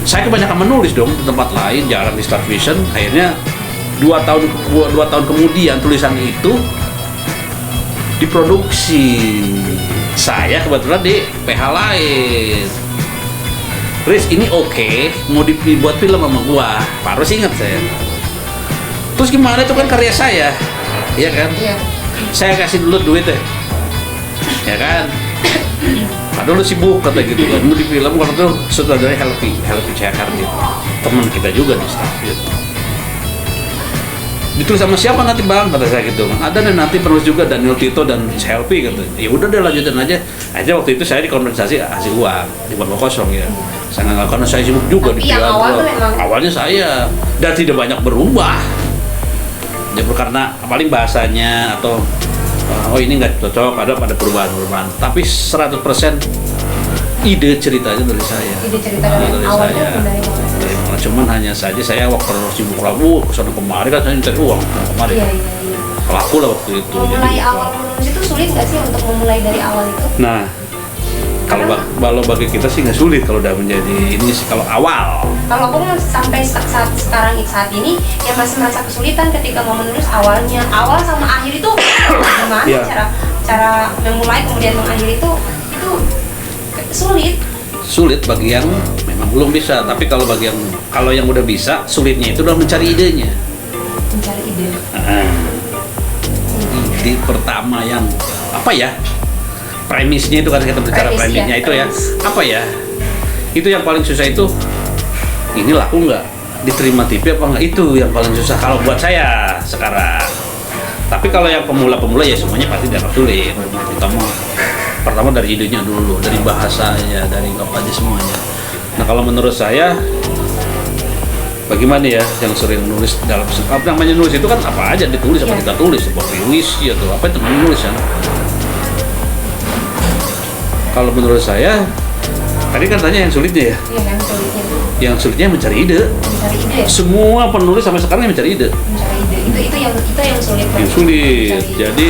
Saya kebanyakan menulis dong di tempat lain, jarang di Star Vision. Akhirnya 2 tahun kemudian tulisan itu diproduksi. Saya kebetulan di PH lain. Chris, ini oke, mau dibuat film sama gua. Harus ingat saya. Terus gimana, itu kan karya saya, iya kan? Iya. Saya kasih dulu duit deh, ya kan? Padahal lu sibuk kata gitu kan, mau di film waktu itu sutradara Helvi Cakardi, teman kita juga di Star Vision. Ditulis sama siapa nanti bang, kata saya gitu. Ada nih nanti penulis juga Daniel Tito dan Helvi kata. Ya udah deh lanjutin aja. Akhirnya waktu itu saya dikompensasi kasih uang di Bangku Kosong ya. Saya nggak, karena saya sibuk juga di yang awalnya saya, dan tidak banyak berubah. Ya karena paling bahasanya atau oh ini nggak cocok, ada pada perubahan. Tapi 100% ide ceritanya dari saya. Ide cerita dari awal saya. Dari mana? Cuman hanya saja saya waktu sibuk lagu kesana kemari kan saya mencari uang kemari. Iya. Pelaku lah waktu itu. Memulai awal menulis itu sulit nggak sih untuk memulai dari awal itu? Nah, kalau bagi kita sih nggak sulit kalau udah menjadi ini sih kalau awal. Kalau aku sampai saat ini yang masih merasa kesulitan ketika mau menulis awal sama akhir itu gimana Yeah. cara memulai kemudian mengakhiri itu sulit bagi yang memang belum bisa, tapi kalau yang udah bisa, sulitnya itu adalah mencari idenya. Mencari ide. Ide pertama yang apa ya? Premisnya itu kan kita bicara premisnya itu ya. Apa ya? Itu yang paling susah itu. Ini laku nggak? Diterima TV apa nggak? Itu yang paling susah kalau buat saya sekarang. Tapi kalau yang pemula ya semuanya pasti tidak sulit. Pertama dari idenya dulu, dari bahasanya, dari apa aja semuanya. Nah kalau menurut saya bagaimana ya yang sering nulis dalam apa namanya nulis itu kan apa aja ditulis apa kita tulis sebuah puisi atau apa itu menulis kan. Kalau menurut saya tadi kan tanya yang sulitnya ya. Iya, yang sulitnya. Yang sulitnya mencari ide. Mencari ide. Semua penulis sampai sekarang yang mencari ide. Mencari ide. Itu yang sulit. Yang sulit. Jadi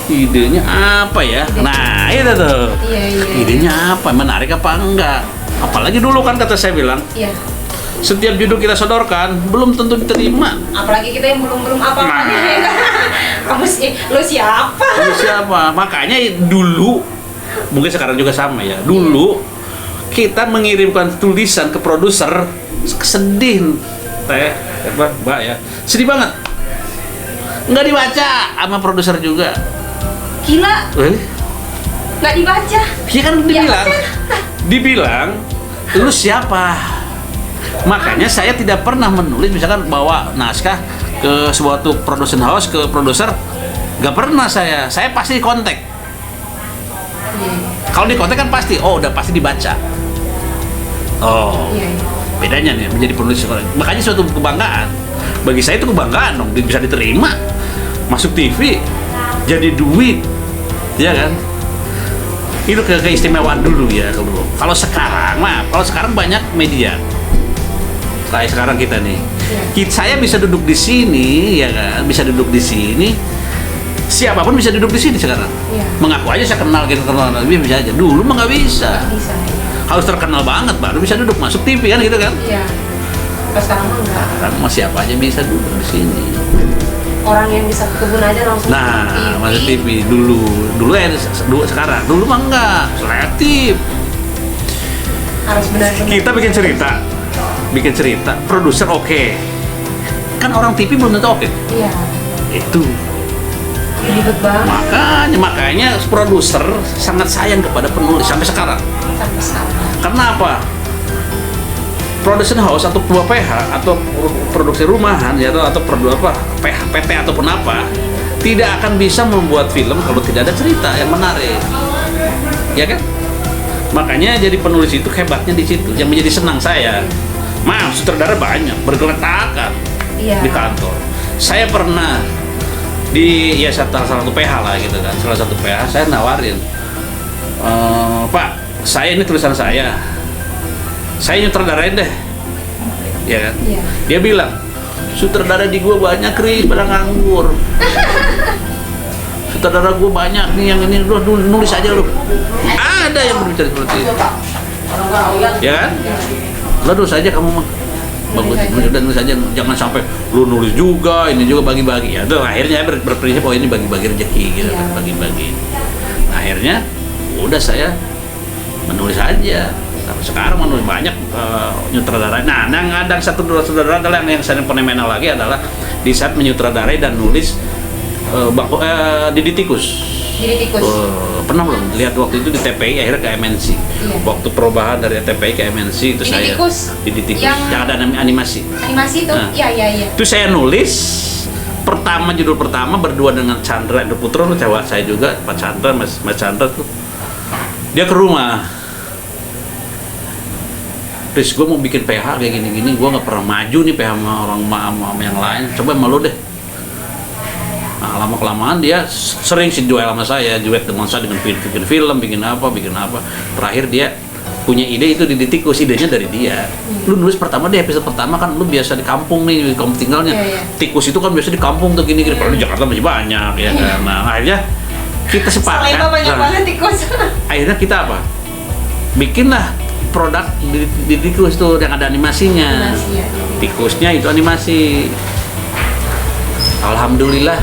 idenya apa ya? Nah, itu tuh. Iya. Idenya apa? Menarik apa enggak? Apalagi dulu kan kata saya bilang, Iya. setiap judul kita sodorkan belum tentu diterima. Apalagi kita yang belum apa-apa. Kamu sih, lo siapa? Lalu siapa? Makanya dulu, mungkin sekarang juga sama ya. Dulu kita mengirimkan tulisan ke produser, sedih, Mbak ya, sedih banget. Nggak dibaca sama produser juga. Gila, nggak dibaca. Iya kan dibilang, lu siapa? Makanya saya tidak pernah menulis, misalkan bawa naskah ke suatu production house, ke produser, nggak pernah saya pasti kontak. Kalau di kontak kan pasti, udah pasti dibaca. Iya. Bedanya nih menjadi penulis. Makanya suatu kebanggaan. Bagi saya itu kebanggaan dong, bisa diterima, masuk TV, jadi duit, ya kan? Itu keistimewaan dulu ya dulu. Kalau sekarang banyak media. Kayak sekarang kita nih, saya bisa duduk di sini, ya kan? Bisa duduk di sini. Siapapun bisa duduk di sini sekarang. Iya. Mengaku aja saya kenal bisa aja. Dulu mah nggak bisa. Bisa. Harus terkenal banget baru bisa duduk masuk TV kan gitu kan? Iya. Pas sekarang mah enggak. Sekarang mah siapa aja bisa duduk di sini. Orang yang bisa ke kebun aja langsung Masuk TV dulu sekarang. Dulu mah enggak, selektif. Harus benar-benar. Kita bikin cerita, produser oke. Kan orang TV belum tentu oke. Iya. Itu. Ribet banget. Makanya produser sangat sayang kepada penulis sampai sekarang. Sampai sekarang. Kenapa? Production house atau sebuah PH atau produksi rumahan ya atau PH, PT ataupun apa tidak akan bisa membuat film kalau tidak ada cerita yang menarik, ya kan? Makanya jadi penulis itu hebatnya di situ, yang menjadi senang saya. Maaf, sutradara banyak bergeletakan di kantor. Saya pernah di salah satu PH lah gitu kan, salah satu PH saya nawarin, Pak, saya ini tulisan saya nyutradarain deh, ya kan? Iya. Dia bilang, sutradara di gua banyak pada nganggur. Sutradara gua banyak nih yang ini, lu nulis aja lu. Ada yang berbicara seperti itu, ya kan? Lu nulis aja kamu mah. Bagus, udah nulis aja, jangan sampai lu nulis juga, ini juga bagi-bagi. Ya, tuh akhirnya berprinsip ini bagi-bagi rezeki gitu, bagi-bagi. Nah, akhirnya udah saya menulis aja. Sekarang menulis banyak nyutradarai. Nah, yang ada satu dua sutradara adalah yang saya fenomenal lagi adalah di saat menyutradarai dan nulis Didi Tikus. Pernah belum lihat waktu itu di TPI akhirnya ke MNC. Iya. Waktu perubahan dari TPI ke MNC itu Didi Tikus yang ada animasi. Animasi itu? Iya. Itu saya nulis judul pertama berdua dengan Chandra Endro Putro, cewek saya juga, Pak Chandra, Mas Chandra tuh. Dia ke rumah. Terus gue mau bikin PH kayak gini-gini, gue nggak pernah maju nih PH sama orang yang lain. Coba malu deh. Nah, lama-kelamaan dia sering sih duel sama saya, duet dengan saya dengan bikin film, bikin apa. Terakhir dia punya ide itu di Tikus, idenya dari dia. Lu nulis pertama di episode pertama kan lu biasa di kampung nih, di kampung tinggalnya. Tikus itu kan biasa di kampung tuh gini-gini. Padahal di Jakarta masih banyak ya kan. Nah, akhirnya kita sepakat. Salemba banyak banget tikus. Akhirnya kita apa? Bikinlah produk di Tikus tuh yang ada animasinya. Tikusnya itu animasi. Alhamdulillah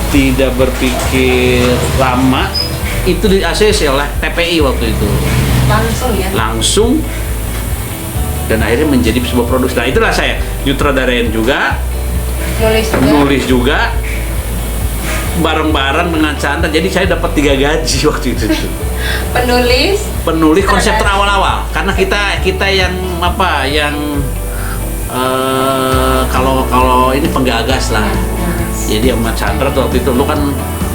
tidak berpikir lama itu di ACC oleh TPI waktu itu. Langsung dan akhirnya menjadi sebuah produksi. Nah, itulah saya nyutradarain juga, nulis juga bareng-bareng dengan Chandra. Jadi saya dapat 3 gaji waktu itu. Penulis konsep terawal-awal karena kita yang kalau ini penggagas lah. Jadi sama Chandra tuh waktu itu lu kan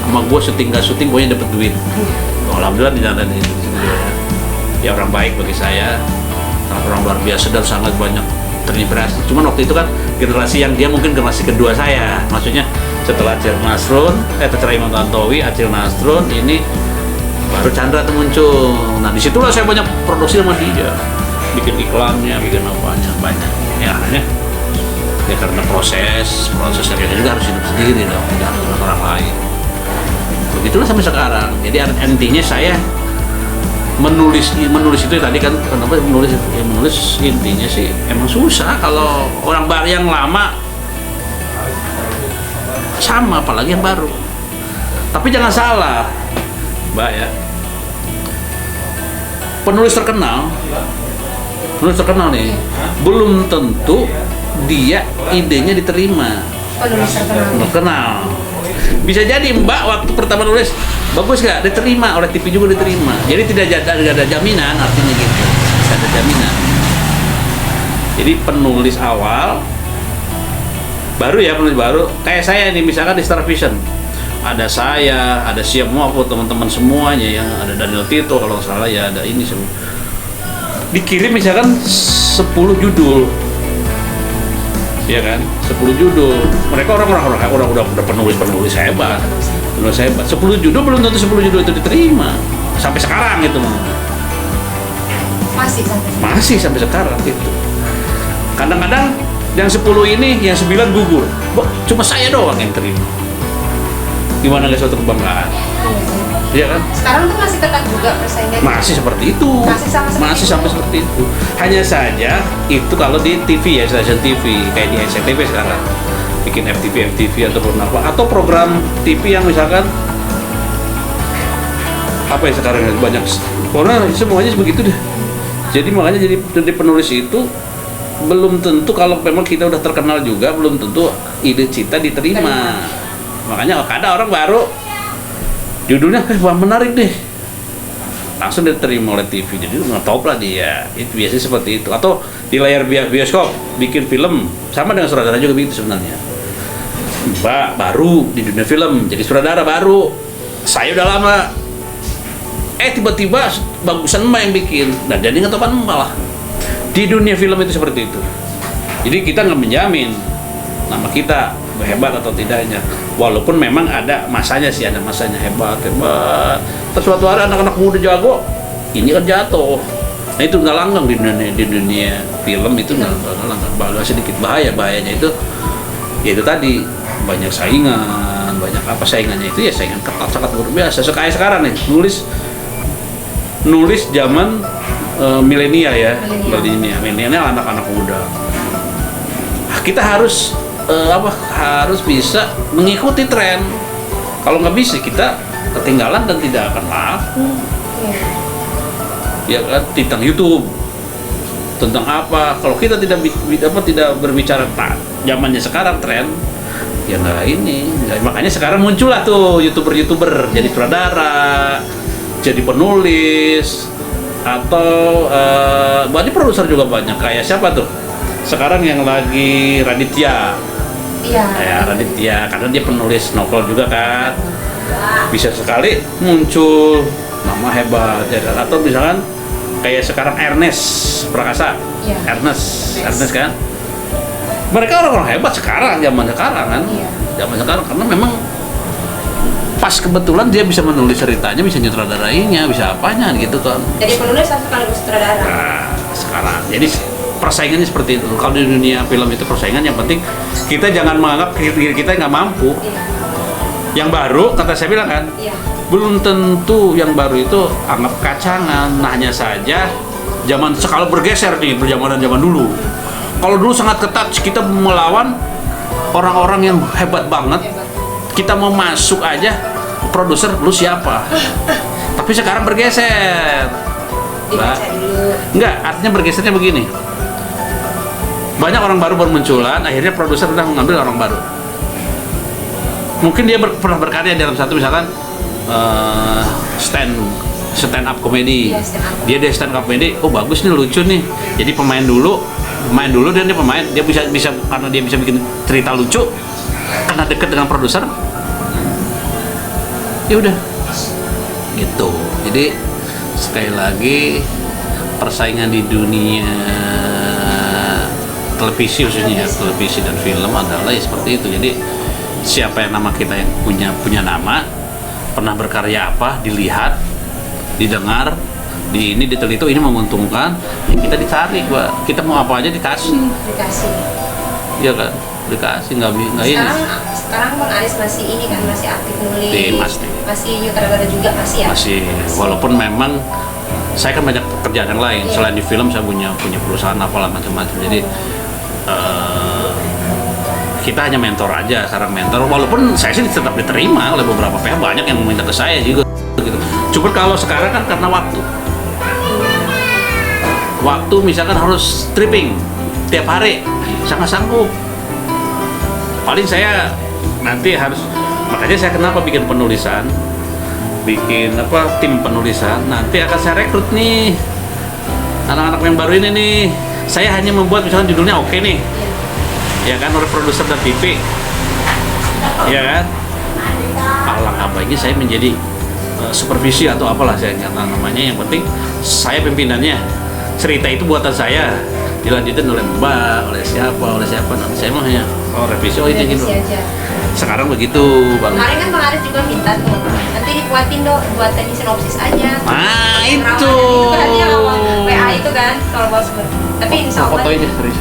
sama gue syuting pokoknya dapet duit. Alhamdulillah di ya orang baik bagi saya, orang luar biasa dan sangat banyak terinspirasi. Cuman waktu itu kan generasi yang dia mungkin generasi kedua saya, maksudnya setelah Acil Nasrun, setelah Imam Tantowi, Acil Nasrun, ini baru Chandra tuh muncul. Nah disitulah saya banyak produksi sama dia, bikin iklannya, bikin apanya, banyak. Ya akhirnya ya karena proses akhirnya juga harus hidup sendiri dong, tidak harus dengan orang lain. Begitulah sampai sekarang. Jadi intinya saya menulis itu tadi kan, kenapa menulis intinya sih emang susah kalau orang baru yang lama sama, apalagi yang baru. Tapi jangan salah, Mbak ya. Penulis terkenal nih, belum tentu dia idenya diterima. Penulis Terkenal. Bisa jadi Mbak waktu pertama nulis bagus nggak, diterima oleh TV juga diterima. Jadi tidak ada jaminan, artinya gitu. Tidak ada jaminan. Jadi penulis awal baru ya, penulis baru kayak saya nih misalkan di Star Vision. Ada saya, ada semua teman-teman semuanya, yang ada Daniel Tito kalau nggak salah ya, ada ini semua. Dikirim misalkan 10 judul. Ya kan, 10 judul. Mereka orang udah penulis hebat. Penulis hebat. 10 judul belum tentu 10 judul itu diterima. Sampai sekarang itu masih sampai sekarang itu. Kadang-kadang yang 10 ini, yang 9 gugur. Cuma saya doang yang terima. Gimana guys, suatu kebanggaan? Iya kan? Sekarang tuh masih ketat juga persaingan. Masih seperti itu. Masih sampai seperti itu. Hanya saja itu kalau di TV ya, stasiun TV kayak di SCTV sekarang. Bikin FTV ataupun apa, atau program TV yang misalkan apa ya sekarang banyak, karena semuanya begitu deh. Jadi makanya jadi penulis itu belum tentu, kalau memang kita udah terkenal juga belum tentu ide kita diterima. Makanya kadang orang baru judulnya wah menarik deh, langsung diterima oleh TV, jadi ngetop lah dia. Itu biasanya seperti itu. Atau di layar bioskop bikin film, sama dengan sutradara juga begitu sebenarnya. Mbak baru di dunia film, jadi sutradara baru, saya udah lama, tiba-tiba bagusan Mbak yang bikin, dan jadi ngetopan Mbak lah. Di dunia film itu seperti itu. Jadi kita nggak menjamin nama kita hebat atau tidaknya, walaupun memang ada masanya sih, ada masanya hebat. Terus suatu hari anak-anak muda jago, ini kan jatuh. Nah itu nggak langgeng di dunia film itu, nggak langgeng. Bahkan sedikit bahayanya itu, yaitu tadi banyak saingan, banyak apa saingannya itu ya, saingan ketat sangat luar biasa. Kayak sekarang nih nulis zaman milenial ya, milenial anak-anak muda. Kita harus harus bisa mengikuti tren. Kalau nggak bisa, kita ketinggalan dan tidak akan laku. Ya kan, tentang YouTube, tentang apa? Kalau kita tidak berbicara zamannya sekarang tren, ya nggak ini. Makanya sekarang muncullah tuh youtuber jadi sutradara, jadi penulis, atau berarti produser juga banyak. Kayak siapa tuh? Sekarang yang lagi Raditya. Iya. Ya, Raditya, karena dia penulis novel juga kan. Bisa sekali muncul nama hebat ya kan? Atau misalkan kayak sekarang Ernest Prakasa. Iya. Ernest kan. Mereka orang-orang hebat sekarang, zaman sekarang kan. Iya. Zaman sekarang karena memang pas kebetulan dia bisa menulis ceritanya, bisa nyutradarainya, bisa apanya gitu kan. Jadi penulis sekaligus sutradara. Nah, sekarang jadi persaingannya seperti itu. Kalau di dunia film itu persaingan, yang penting kita jangan menganggap diri kita nggak mampu. Iya. Yang baru, kata saya bilang kan, Iya. belum tentu yang baru itu anggap kacangan. Nah, hanya saja zaman sekali bergeser nih, berjamanan zaman dulu. Kalau dulu sangat ketat, kita melawan orang-orang yang hebat banget. Kita mau masuk aja, produser lu siapa? Tapi sekarang bergeser. Dibaca dulu. Enggak, artinya bergesernya begini. Banyak orang baru bermunculan, akhirnya produser udah mengambil orang baru. Mungkin dia pernah berkarya dalam satu misalkan stand up komedi. Iya, stand up. Dia stand up komedi, oh bagus nih, lucu nih. Jadi pemain dulu dan dia pemain, dia bisa karena dia bisa bikin cerita lucu, karena dekat dengan produser. Ya udah. Gitu. Jadi sekali lagi persaingan di dunia televisi khususnya ya, televisi dan film adalah ya seperti itu. Jadi siapa yang nama kita yang punya nama, pernah berkarya apa, dilihat, didengar, ini diteliti, ini menguntungkan, ya kita dicari, kita mau apa aja dikasih. Iya kan, dikasih nggak ini. Sekarang Bang Aris masih ini kan, masih aktif nulis, masih nyutradara juga masih ya. Masih, walaupun memang saya kan banyak pekerjaan yang lain. Selain di film saya punya perusahaan apalah macam-macam. Jadi kita hanya mentor aja sekarang, mentor. Walaupun saya sih tetap diterima oleh beberapa pihak, banyak yang meminta ke saya juga gitu. Cuma kalau sekarang kan karena waktu misalkan harus stripping tiap hari, sangat sanggup. Paling saya nanti harus, makanya saya kenapa bikin penulisan, bikin tim penulisan. Nanti akan saya rekrut nih anak-anak yang baru ini nih. Saya hanya membuat misalkan judulnya oke nih, ya kan, oleh produser dan TV, ya kan. Alangkah baiknya saya menjadi supervisi atau apalah saya nggak tahu namanya. Yang penting saya pimpinannya. Cerita itu buatan saya, dilanjutin oleh Mbak, oleh siapa. Nanti saya mah hanya revisi itu gitu. Sekarang begitu, Bang. Kemarin kan Bang Aris juga minta tuh, nanti dibuatin buatan di sinopsis aja. Nah, itu. WA itu kan, kalau bos. Tapi insya Allah. Fotonya serius.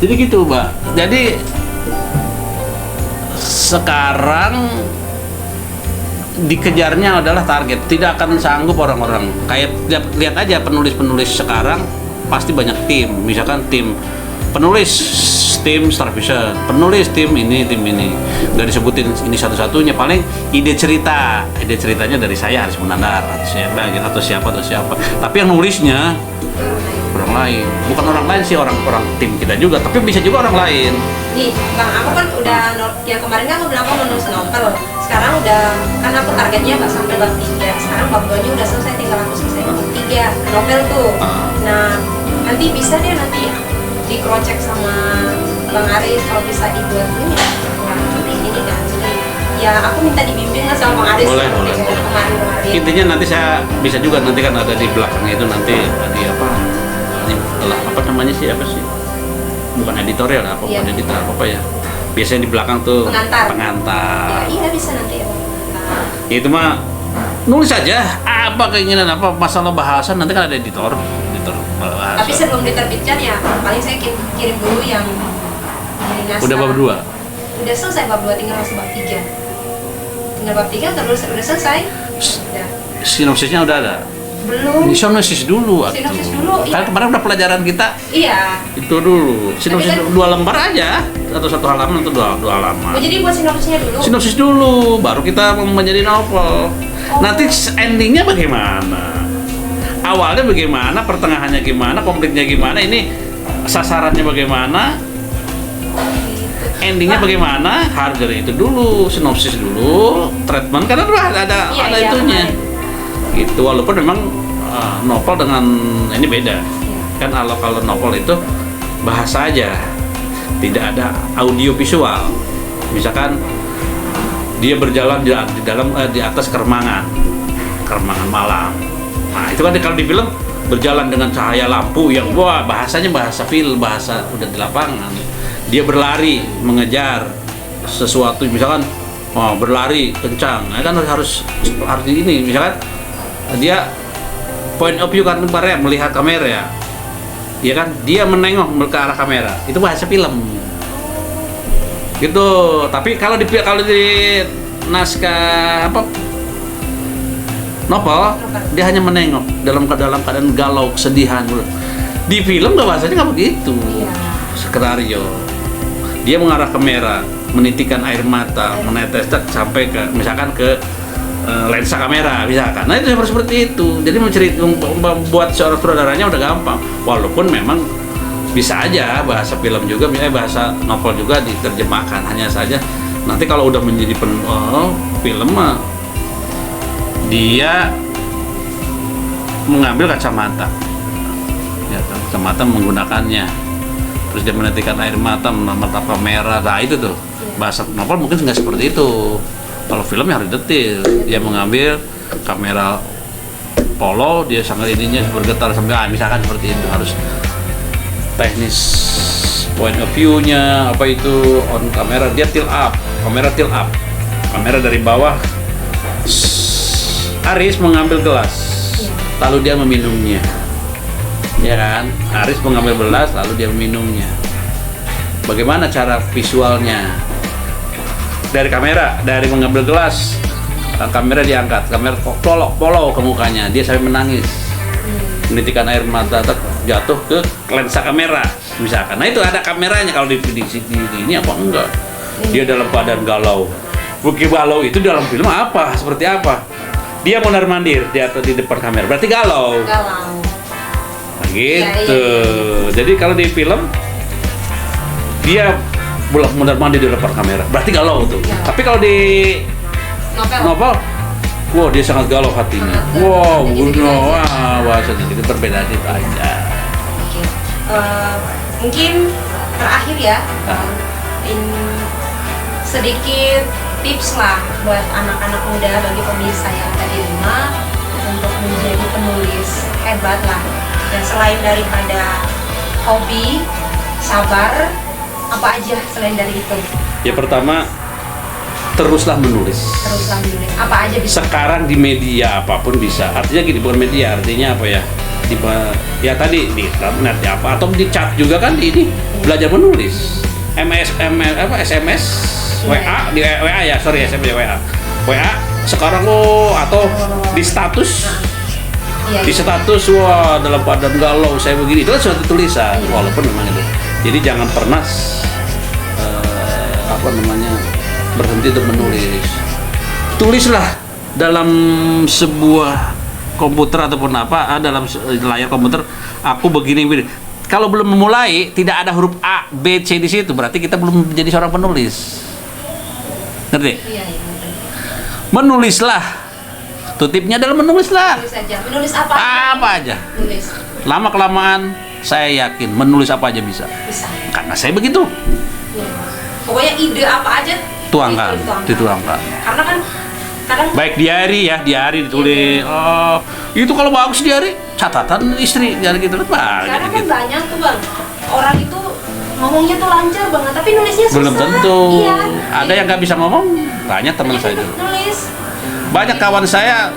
Jadi gitu, Mbak. Jadi sekarang dikejarnya adalah target. Tidak akan sanggup orang-orang. Kayak lihat aja penulis-penulis sekarang pasti banyak tim. Misalkan tim penulis, tim star vision, penulis tim ini. Nggak disebutin ini satu-satunya. Paling ide ceritanya dari saya, Aris Munandar atau siapa. Tapi yang nulisnya orang lain. Bukan orang lain sih, orang tim kita juga. Tapi bisa juga orang lain. Nih, Bang, aku kan udah yang kemarin kan aku bilang aku menulis novel. Sekarang udah, kan aku targetnya nggak sampai bab 3. Sekarang bab 2-nya udah selesai, tinggal aku selesai bab 3 novel tuh. Nah, nanti bisa deh nanti di cross check sama Bang Aris kalau bisa dibuat ini ya. Ini kan. Ya aku minta dibimbing lah sama Bang Aris. Boleh. Kemarin. Intinya nanti saya bisa juga, nanti kan ada di belakangnya itu nanti di apa namanya sih, bukan editorial lah, bukan editor apa ya, biasanya di belakang tuh pengantar. Ya, iya bisa nanti ya. Itu mah nulis aja apa keinginan, apa masalah bahasa, nanti kan ada editor bahasa. Tapi sebelum diterbitkan ya paling saya kirim dulu yang naskah. Udah bab 2? Udah selesai bab 2, tinggal masuk bab 3. Tinggal bab 3 terus udah selesai. Udah. Sinopsisnya udah ada? Belum. Sinopsis dulu. Sinopsis dulu. Kan kemarin udah pelajaran kita. Iya. Itu dulu. Sinopsis kan 2 lembar aja, atau 1 halaman atau 2 halaman. Oh, jadi buat sinopsisnya dulu. Sinopsis dulu, baru kita menjadi novel. Nanti endingnya bagaimana? Awalnya bagaimana, pertengahannya gimana, konfliknya gimana, ini sasarannya bagaimana, endingnya bagaimana, harus dari itu dulu, sinopsis dulu, treatment, karena ada itunya. Gitu, walaupun memang novel dengan ini beda. Kan kalau novel itu bahasa aja, tidak ada audio visual. Misalkan dia berjalan di atas kermangan malam. Nah, itu kan kalau di film berjalan dengan cahaya lampu yang bahasanya bahasa film, bahasa udah di lapangan. Dia berlari mengejar sesuatu, misalkan berlari kencang, kan harus ini, misalkan dia point of view kan melihat kamera ya kan, dia menengok ke arah kamera, itu bahasa film gitu. Tapi kalau di naskah novel, dia hanya menengok dalam keadaan galau, kesedihan. Di film bahasanya nggak begitu. Skenario dia mengarah kamera, menitikan air mata, menetes sampai ke misalkan ke lensa kamera misalkan. Nah itu seperti itu. Jadi membuat seorang sutradaranya udah gampang. Walaupun memang bisa aja bahasa film juga, misalnya bahasa novel juga diterjemahkan. Hanya saja nanti kalau udah menjadi film mah dia mengambil kacamata, ya, kacamata menggunakannya, terus dia menetikan air mata, menatap kamera. Nah itu tuh bahasa novel mungkin nggak seperti itu. Kalau filmnya harus detail, dia mengambil kamera polo, dia sangat ininya bergetar sampai misalkan seperti itu, harus teknis point of view-nya apa itu on kamera, dia tilt up, kamera dari bawah. Aris mengambil gelas, lalu dia meminumnya, ya kan? Aris mengambil gelas lalu dia meminumnya. Bagaimana cara visualnya? Dari kamera, dari mengambil gelas, kamera diangkat, kamera polo ke mukanya, dia sampai menangis, menitikan air mata jatuh ke lensa kamera misalkan. Nah itu ada kameranya. Kalau di ini apa enggak, dia dalam keadaan galau. Bukti galau itu dalam film apa, seperti apa? Dia mondar mandir di depan kamera, berarti galau. Nah, gitu. Jadi kalau di film dia mondar mandir di depan kamera, berarti galau tuh. Tapi kalau di novel, wow dia sangat galau hatinya. Wow, bahasa itu berbeda itu aja. Mungkin terakhir ya, sedikit tips lah buat anak-anak muda, bagi pemirsa yang ada di rumah untuk menjadi penulis hebat lah. Dan selain daripada hobi, sabar, apa aja selain dari itu? Ya pertama, teruslah menulis. Apa aja bisa? Sekarang di media apapun bisa. Artinya gini, bukan media, artinya apa ya? Ya tadi di internet ya apa, atau di chat juga kan ini belajar menulis. SMS, WA, di WA ya, sorry SMS WA sekarang atau di status. Di status, wah dalam keadaan galau saya begini, itu kan suatu tulisan, walaupun memang itu. Jadi jangan pernah berhenti untuk menulis. Tulislah dalam sebuah komputer ataupun dalam layar komputer, aku begini. Kalau belum memulai, tidak ada huruf A, B, C di situ, berarti kita belum menjadi seorang penulis. Ngerti? Iya. Menulislah. Tutipnya adalah menulislah. Menulis apa aja. Lama kelamaan saya yakin menulis apa aja bisa. Karena saya begitu. Pokoknya ide apa aja dituangkan. Karena kan kadang baik diary ditulis. Oh, itu kalau bagus diary, catatan istri jadi gitu kan. Karena kan banyak tuh Bang, orang itu ngomongnya tuh lancar banget, tapi nulisnya susah. Belum tentu. Iya. Ada yang nggak bisa ngomong. Banyak teman saya itu. Nulis. Banyak kawan saya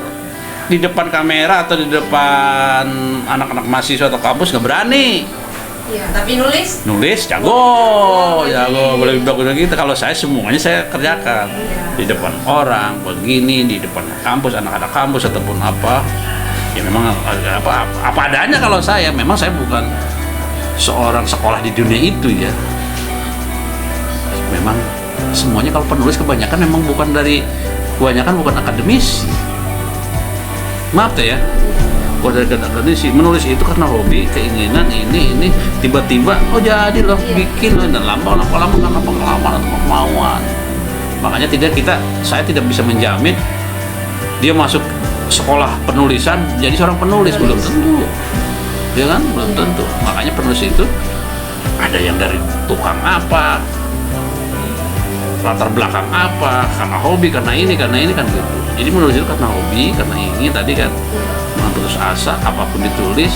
di depan kamera atau di depan anak-anak mahasiswa atau kampus nggak berani. Iya, tapi nulis jago, boleh bagus gitu. Kalau saya semuanya saya kerjakan di depan orang, begini di depan kampus, anak-anak kampus ataupun apa. Ya memang apa adanya. Kalau saya memang saya bukan seorang sekolah di dunia itu ya. Memang semuanya kalau penulis kebanyakan memang bukan akademis. Maaf ya. Bukan dari akademisi, menulis itu karena hobi, keinginan ini tiba-tiba jadi loh, bikin loh, dan lama karena pengalaman atau kemauan. Makanya saya tidak bisa menjamin dia masuk sekolah penulisan jadi seorang penulis, belum tentu. Ya kan, belum tentu. Makanya penulis itu ada yang dari tukang apa, latar belakang apa, karena hobi, karena ini kan gitu. Jadi menulis itu karena hobi, karena ini tadi kan, putus asa, apapun ditulis,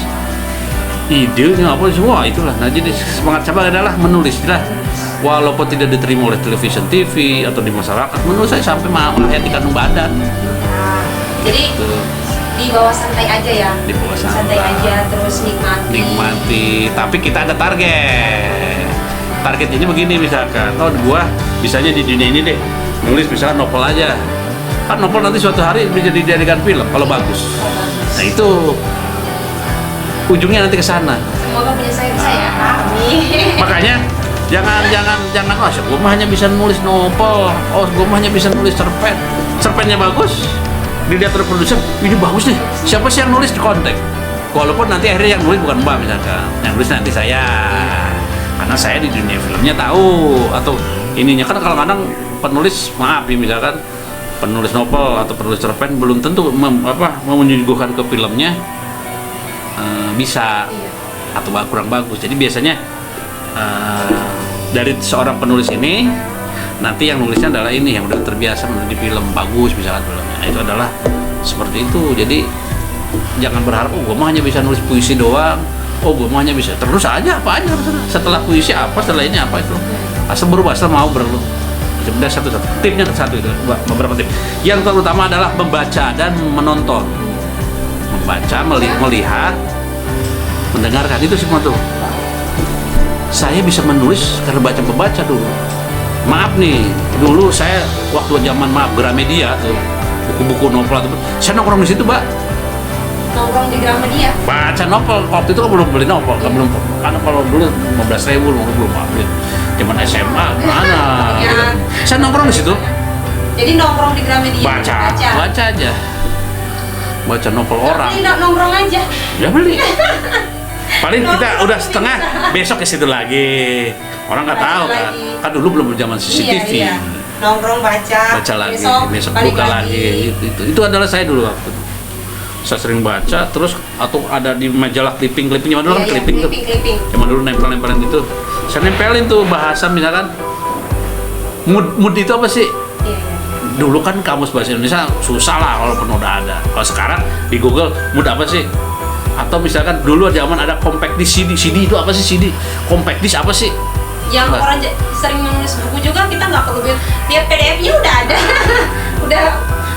idenya apa semua itulah. Nah jadi semangat saya adalah menulis lah, walaupun tidak diterima oleh televisi TV atau di masyarakat, menurut saya sampai hayat di kandung badan. Jadi di bawah santai aja ya. Di bawah santai aja, terus nikmati. Tapi kita ada target. Target ini begini misalkan, gua bisanya di dunia ini deh, nulis misalkan novel aja. Kan novel nanti suatu hari bisa dijadikan film kalau bagus. Nah itu ujungnya nanti ke sana. Semoga punya saya. Amin. Makanya jangan gue mah hanya bisa nulis novel, gue mah hanya bisa nulis cerpen. Cerpennya bagus, dilihat oleh produser, ini bagus nih. Siapa sih yang nulis, di kontak? Walaupun nanti akhirnya yang nulis bukan Mbak misalkan, yang nulis nanti saya. Karena saya di dunia filmnya tahu, atau ininya kan kadang-kadang penulis, maaf nih misalkan penulis novel atau penulis cerpen belum tentu menyuguhkan ke filmnya bisa atau kurang bagus. Jadi biasanya dari seorang penulis ini nanti yang nulisnya adalah ini yang udah terbiasa menulis di film bagus misalkan filmnya. Nah, itu adalah seperti itu. Jadi jangan berharap gue mah hanya bisa nulis puisi doang, gue mah hanya bisa terus aja apa aja setelah puisi apa, setelah ini apa itu, asal berubah, asal mau berubah. Sebenarnya satu tipnya satu itu, beberapa tip. Yang terutama adalah membaca dan menonton, membaca, melihat, mendengarkan, itu semua tuh. Saya bisa menulis karena baca dulu. Maaf nih, dulu saya waktu zaman Gramedia tuh, buku-buku novel itu, saya nongkrong di situ, Mbak. Nongkrong di Gramedia. Baca novel, waktu itu kan belum beli novel, kan belum. Karena kalau dulu 15.000 belum beli. Cuman SMA mana? Ya. Saya nongkrong di situ. Jadi nongkrong di Gramedia. Baca aja. Baca novel orang. Tapi nongkrong aja. Ya beli. Paling kita udah setengah, besok ke situ lagi. Orang nggak tahu kan. Kan dulu belum zaman CCTV. Iya. Nongkrong baca lagi, besok balik buka lagi. Itu adalah saya dulu waktu. Saya sering baca, terus atau ada di majalah clipping zaman dulu kan clipping tuh. Zaman dulu nempel-nempelin itu. Saya nempelin tuh bahasa misalkan mood itu apa sih? Iya. Dulu kan kamus bahasa Indonesia susah lah walaupun udah ada. Kalau sekarang di Google mood apa sih? Atau misalkan dulu zaman ada compact disc CD itu apa sih CD? Compact disc apa sih? Yang orang sering menulis buku juga kita nggak perlu lihat PDF-nya udah ada.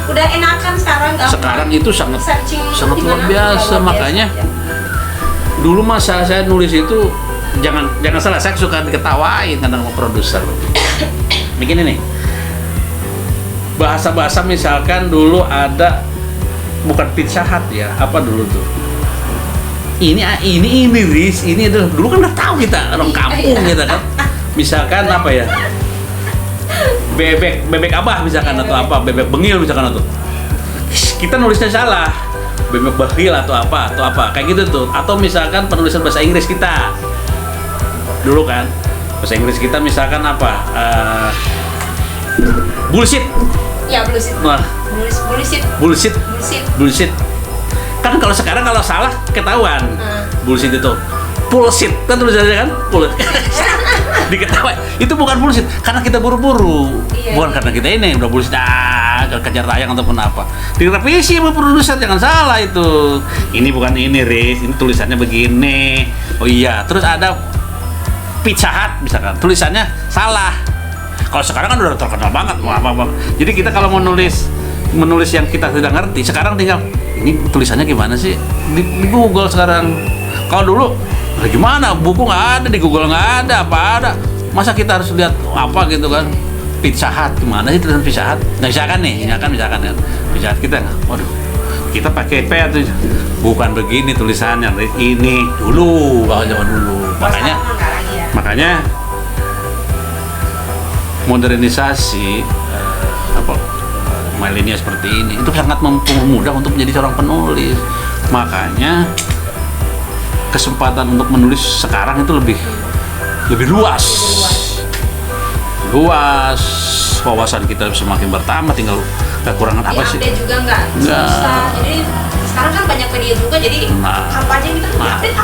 udah enakan sekarang. Sekarang itu sangat luar biasa, makanya dulu masa saya nulis itu jangan salah, saya suka diketawain kadang sama produser. Begini nih, bahasa misalkan dulu ada bukan Pizza Hut ya, apa dulu tuh? Ini Riz, ini adalah dulu kan udah tahu kita orang kampung gitu kan. Misalkan apa ya? Bebek abah misalkan atau apa, bebek bengil misalkan atau kita nulisnya salah, bebek bahil atau apa kayak gitu tuh. Atau misalkan penulisan bahasa Inggris kita dulu kan, bahasa Inggris kita misalkan apa, bullshit ya, bullshit. Wah, bullshit kan. Kalau sekarang kalau salah ketahuan. Bullshit itu bullshit kan tulisannya kan, diketahui itu bukan bullshit karena kita buru-buru, bukan karena kita ini udah bullshit kejar tayang ataupun apa. Direvisi sama produser, jangan salah itu. Ini bukan ini, Riz, ini tulisannya begini. Oh iya, terus ada Pizza Hut misalkan, tulisannya salah. Kalau sekarang kan udah terkenal banget, apa. Jadi kita kalau mau menulis yang kita tidak ngerti, sekarang tinggal ini tulisannya gimana sih di Google sekarang. Kalau dulu gimana, buku nggak ada, di Google nggak ada, apa ada, masa kita harus lihat apa gitu kan. Pizza Hut gimana sih tulisan Pizza Hut? Nah misalkan kan Pizza Hut kita, waduh, kita pakai P tuh, bukan begini tulisannya, ini dulu, kalau zaman dulu. Makanya modernisasi milenial seperti ini itu sangat mempermudah untuk menjadi seorang penulis. Makanya kesempatan untuk menulis sekarang itu lebih luas, wawasan kita semakin bertambah, tinggal kekurangan apa sih? Update juga nggak susah. Jadi sekarang kan banyak media juga, jadi apa aja kita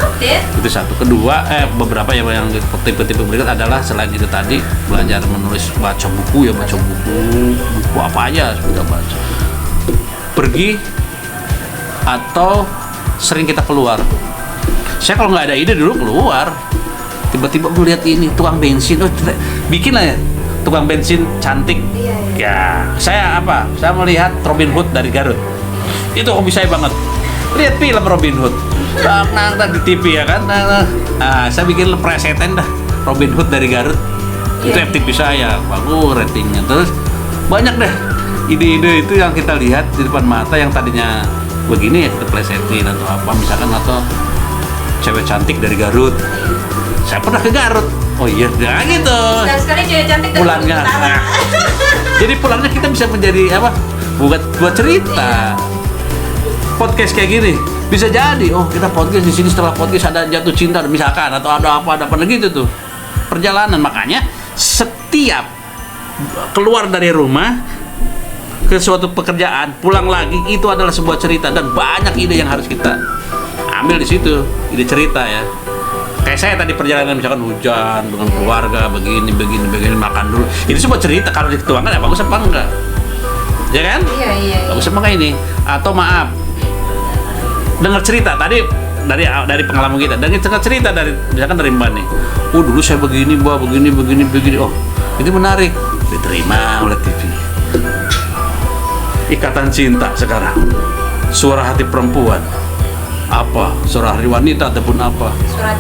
update. Itu satu. Kedua, beberapa yang tipe-tipe berikut adalah selain itu tadi belajar menulis, baca buku apa aja sudah baca. Pergi atau sering kita keluar. Saya kalau nggak ada ide dulu keluar, tiba-tiba melihat ini tukang bensin, bikin lah ya tukang bensin cantik. Ya, saya melihat Robin Hood dari Garut. Itu hobi saya banget. Lihat film Robin Hood. Nang di TV ya kan. Saya bikin presetan dah Robin Hood dari Garut. Itu FTP saya, bagus ratingnya. Terus banyak deh ide-ide itu yang kita lihat di depan mata yang tadinya begini ya kita plesetin atau apa misalkan, atau cewek cantik dari Garut. Saya pernah ke Garut. Oh iya, nah gitu. Sekali cewek cantik pulangnya. Nah, jadi pulangnya kita bisa menjadi apa? Buat cerita. Podcast kayak gini bisa jadi. Oh, kita podcast di sini, setelah podcast ada jatuh cinta misalkan, atau ada apa gitu tuh. Perjalanan. Makanya setiap keluar dari rumah ke suatu pekerjaan, pulang lagi itu adalah sebuah cerita, dan banyak ide yang harus kita ambil di situ, ide cerita ya. Kayak saya tadi perjalanan misalkan hujan dengan keluarga begini makan dulu, itu semua cerita. Kalau dituangkan ya bagus apa enggak, ya kan? Iya. Bagus apa enggak ini? Atau maaf, dengar cerita tadi dari pengalaman kita, dan dengar cerita dari misalkan dari Mbak nih, dulu saya begini Mbak, begini, oh itu menarik, diterima oleh TV. Ikatan Cinta sekarang, Suara Hati Perempuan, apa suara hari wanita ataupun apa, suara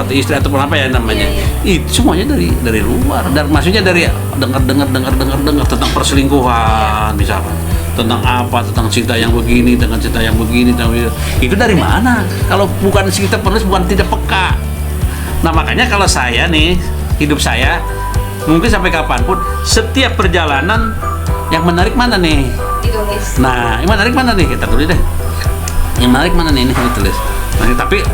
hati istri ataupun apa ya namanya, itu semuanya dari luar, dan maksudnya dari dengar tentang perselingkuhan misalkan, tentang apa, tentang cinta yang begini dengan cinta yang begini, itu dari mana kalau bukan kita penulis, bukan tidak peka. Nah makanya kalau saya nih, hidup saya mungkin sampai kapanpun, setiap perjalanan yang menarik mana nih ditulis. Nah yang menarik mana nih, kita tulis deh. Yang menarik mana nih, ini ditulis. Nah, tapi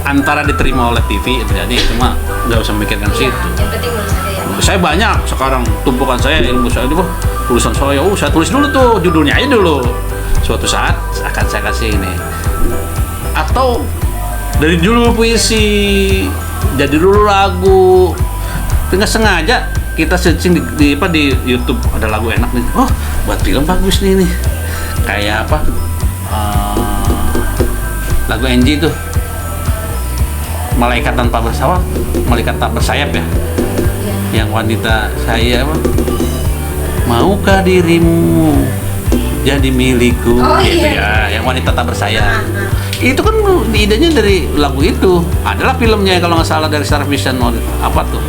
antara diterima oleh TV itu jadi cuma nggak usah memikirkan situ. Yang penting nulis aja ya. Saya banyak sekarang tumpukan saya, ilmu saya itu tulisan saya. Saya tulis dulu tuh judulnya aja dulu. Suatu saat akan saya kasih ini. Atau dari dulu puisi, jadi dulu lagu. Dengan sengaja kita searching di YouTube, ada lagu enak nih. Oh, buat film bagus nih. Kayak apa? Lagu Angie tuh, malaikat tanpa bersayap ya, yang wanita saya apa, maukah dirimu jadi milikku, gitu ya, yang wanita tak bersayap. Itu kan idenya dari lagu itu. Adalah filmnya kalau nggak salah dari Star Vision apa tuh,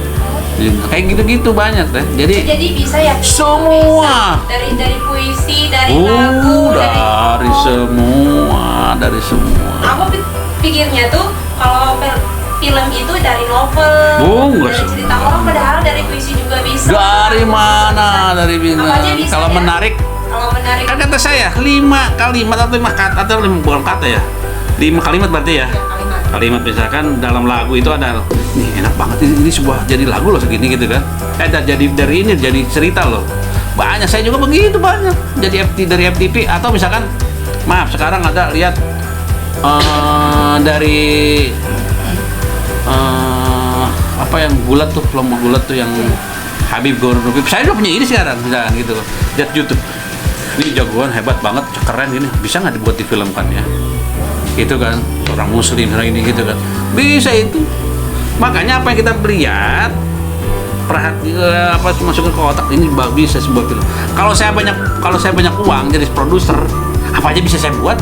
kayak gitu-gitu banyak deh. Jadi bisa ya semua dari puisi, dari lagu, dari semua. Aku pikirnya tuh kalau film itu dari novel, dari cerita orang, padahal dari puisi juga bisa. Dari mana? Dari bintang. Kalau ya? menarik, kan kata saya 5 kalimat atau 5 kata, atau bukan kata ya, 5 kalimat berarti ya. Kalimat misalkan dalam lagu itu ada, nih enak banget ini sebuah jadi lagu loh segini gitu kan. Dari ini jadi cerita loh. Banyak, saya juga begitu banyak. Jadi dari FTP, atau misalkan maaf sekarang ada lihat dari apa yang gulat tuh, kelompok gulat tuh yang Habib Gornopip. Saya udah punya ini sekarang misalkan gitu loh. Lihat YouTube. Ini jagoan hebat banget, keren gini. Bisa nggak dibuat difilmkan ya? Itu kan orang muslim ini gitu kan. Bisa itu. Makanya apa yang kita lihat, masukin ke otak ini bisa sebuah film. Kalau saya banyak uang jadi produser, apa aja bisa saya buat.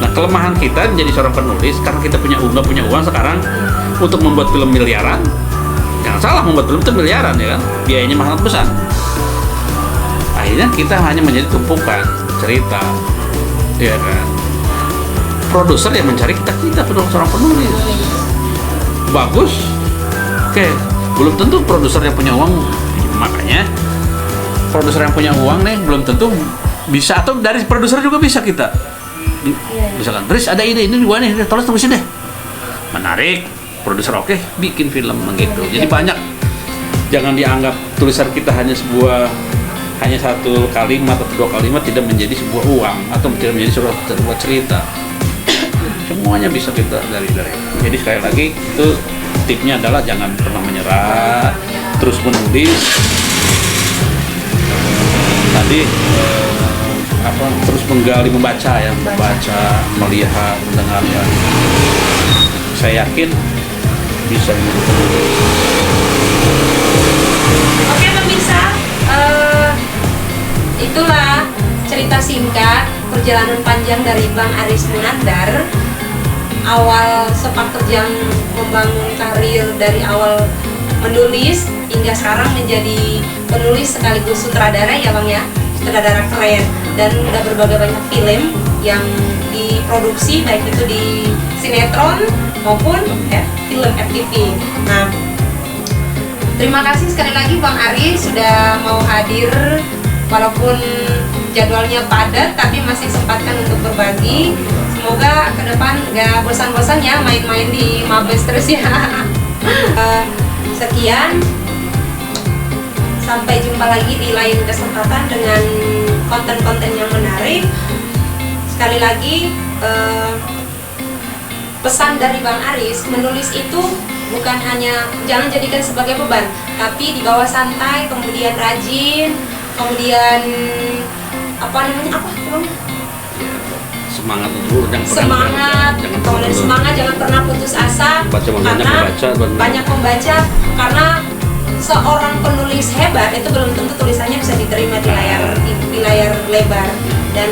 Nah kelemahan kita menjadi seorang penulis, karena kita nggak punya uang sekarang untuk membuat film miliaran. Jangan salah, membuat film itu miliaran ya kan, biayanya mahal besar. Akhirnya kita hanya menjadi tumpukan cerita, ya kan. Produser yang mencari kita seorang penulis bagus, oke. Belum tentu produser yang punya uang, makanya produser yang punya uang nih belum tentu bisa, atau dari produser juga bisa kita. Misalkan, Riz ada ide ini gua nih, tolong tulisin deh. Menarik, produser oke, bikin film begitu. Jadi banyak. Jangan dianggap tulisan kita hanya satu kalimat atau 2 kalimat tidak menjadi sebuah uang atau tidak menjadi sebuah cerita. Semuanya bisa kita dari. Jadi sekali lagi itu tipnya adalah jangan pernah menyerah, terus menulis. Tadi terus menggali, membaca, melihat, mendengarkan. Saya yakin bisa. Oke pemirsa, itulah cerita singkat perjalanan panjang dari Bang Aris Munandar. Awal sepak terjang membangun karir dari awal menulis hingga sekarang menjadi penulis sekaligus sutradara ya Bang ya, sutradara keren, dan udah berbagai banyak film yang diproduksi baik itu di sinetron maupun film FTV. Nah, terima kasih sekali lagi Bang Ari sudah mau hadir, walaupun jadwalnya padat tapi masih sempatkan untuk berbagi. Semoga ke depan gak bosan-bosan ya main-main di Mabes terus ya. Sekian, sampai jumpa lagi di lain kesempatan dengan konten-konten yang menarik. Sekali lagi pesan dari Bang Aris, menulis itu bukan hanya, jangan jadikan sebagai beban, tapi dibawa santai, kemudian rajin, kemudian semangat dulu, jangan pernah semangat, jangan kemudian pernah semangat, jangan pernah putus asa, Baca, karena banyak membaca, karena seorang penulis hebat itu belum tentu tulisannya bisa diterima di layar lebar, dan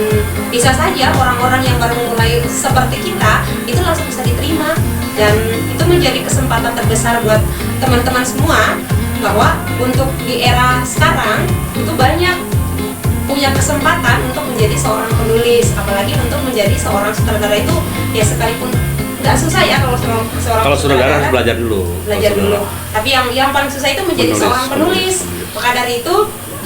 bisa saja orang-orang yang baru memulai seperti kita itu langsung bisa diterima, dan itu menjadi kesempatan terbesar buat teman-teman semua bahwa untuk di era sekarang itu banyak punya kesempatan untuk menjadi seorang penulis, apalagi untuk menjadi seorang sutradara itu ya sekalipun nggak susah ya kalau seorang sutradara harus belajar dulu. Tapi yang paling susah itu menjadi seorang penulis. Maka dari itu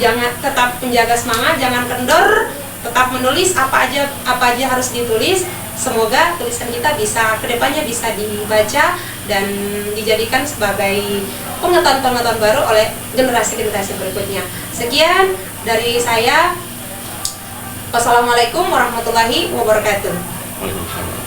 jangan, tetap menjaga semangat, jangan kendor, tetap menulis apa aja harus ditulis. Semoga tulisan kita bisa kedepannya bisa dibaca dan dijadikan sebagai pengetahuan-pengetahuan baru oleh generasi-generasi berikutnya. Sekian dari saya. Wassalamualaikum warahmatullahi wabarakatuh. Waalaikumsalam.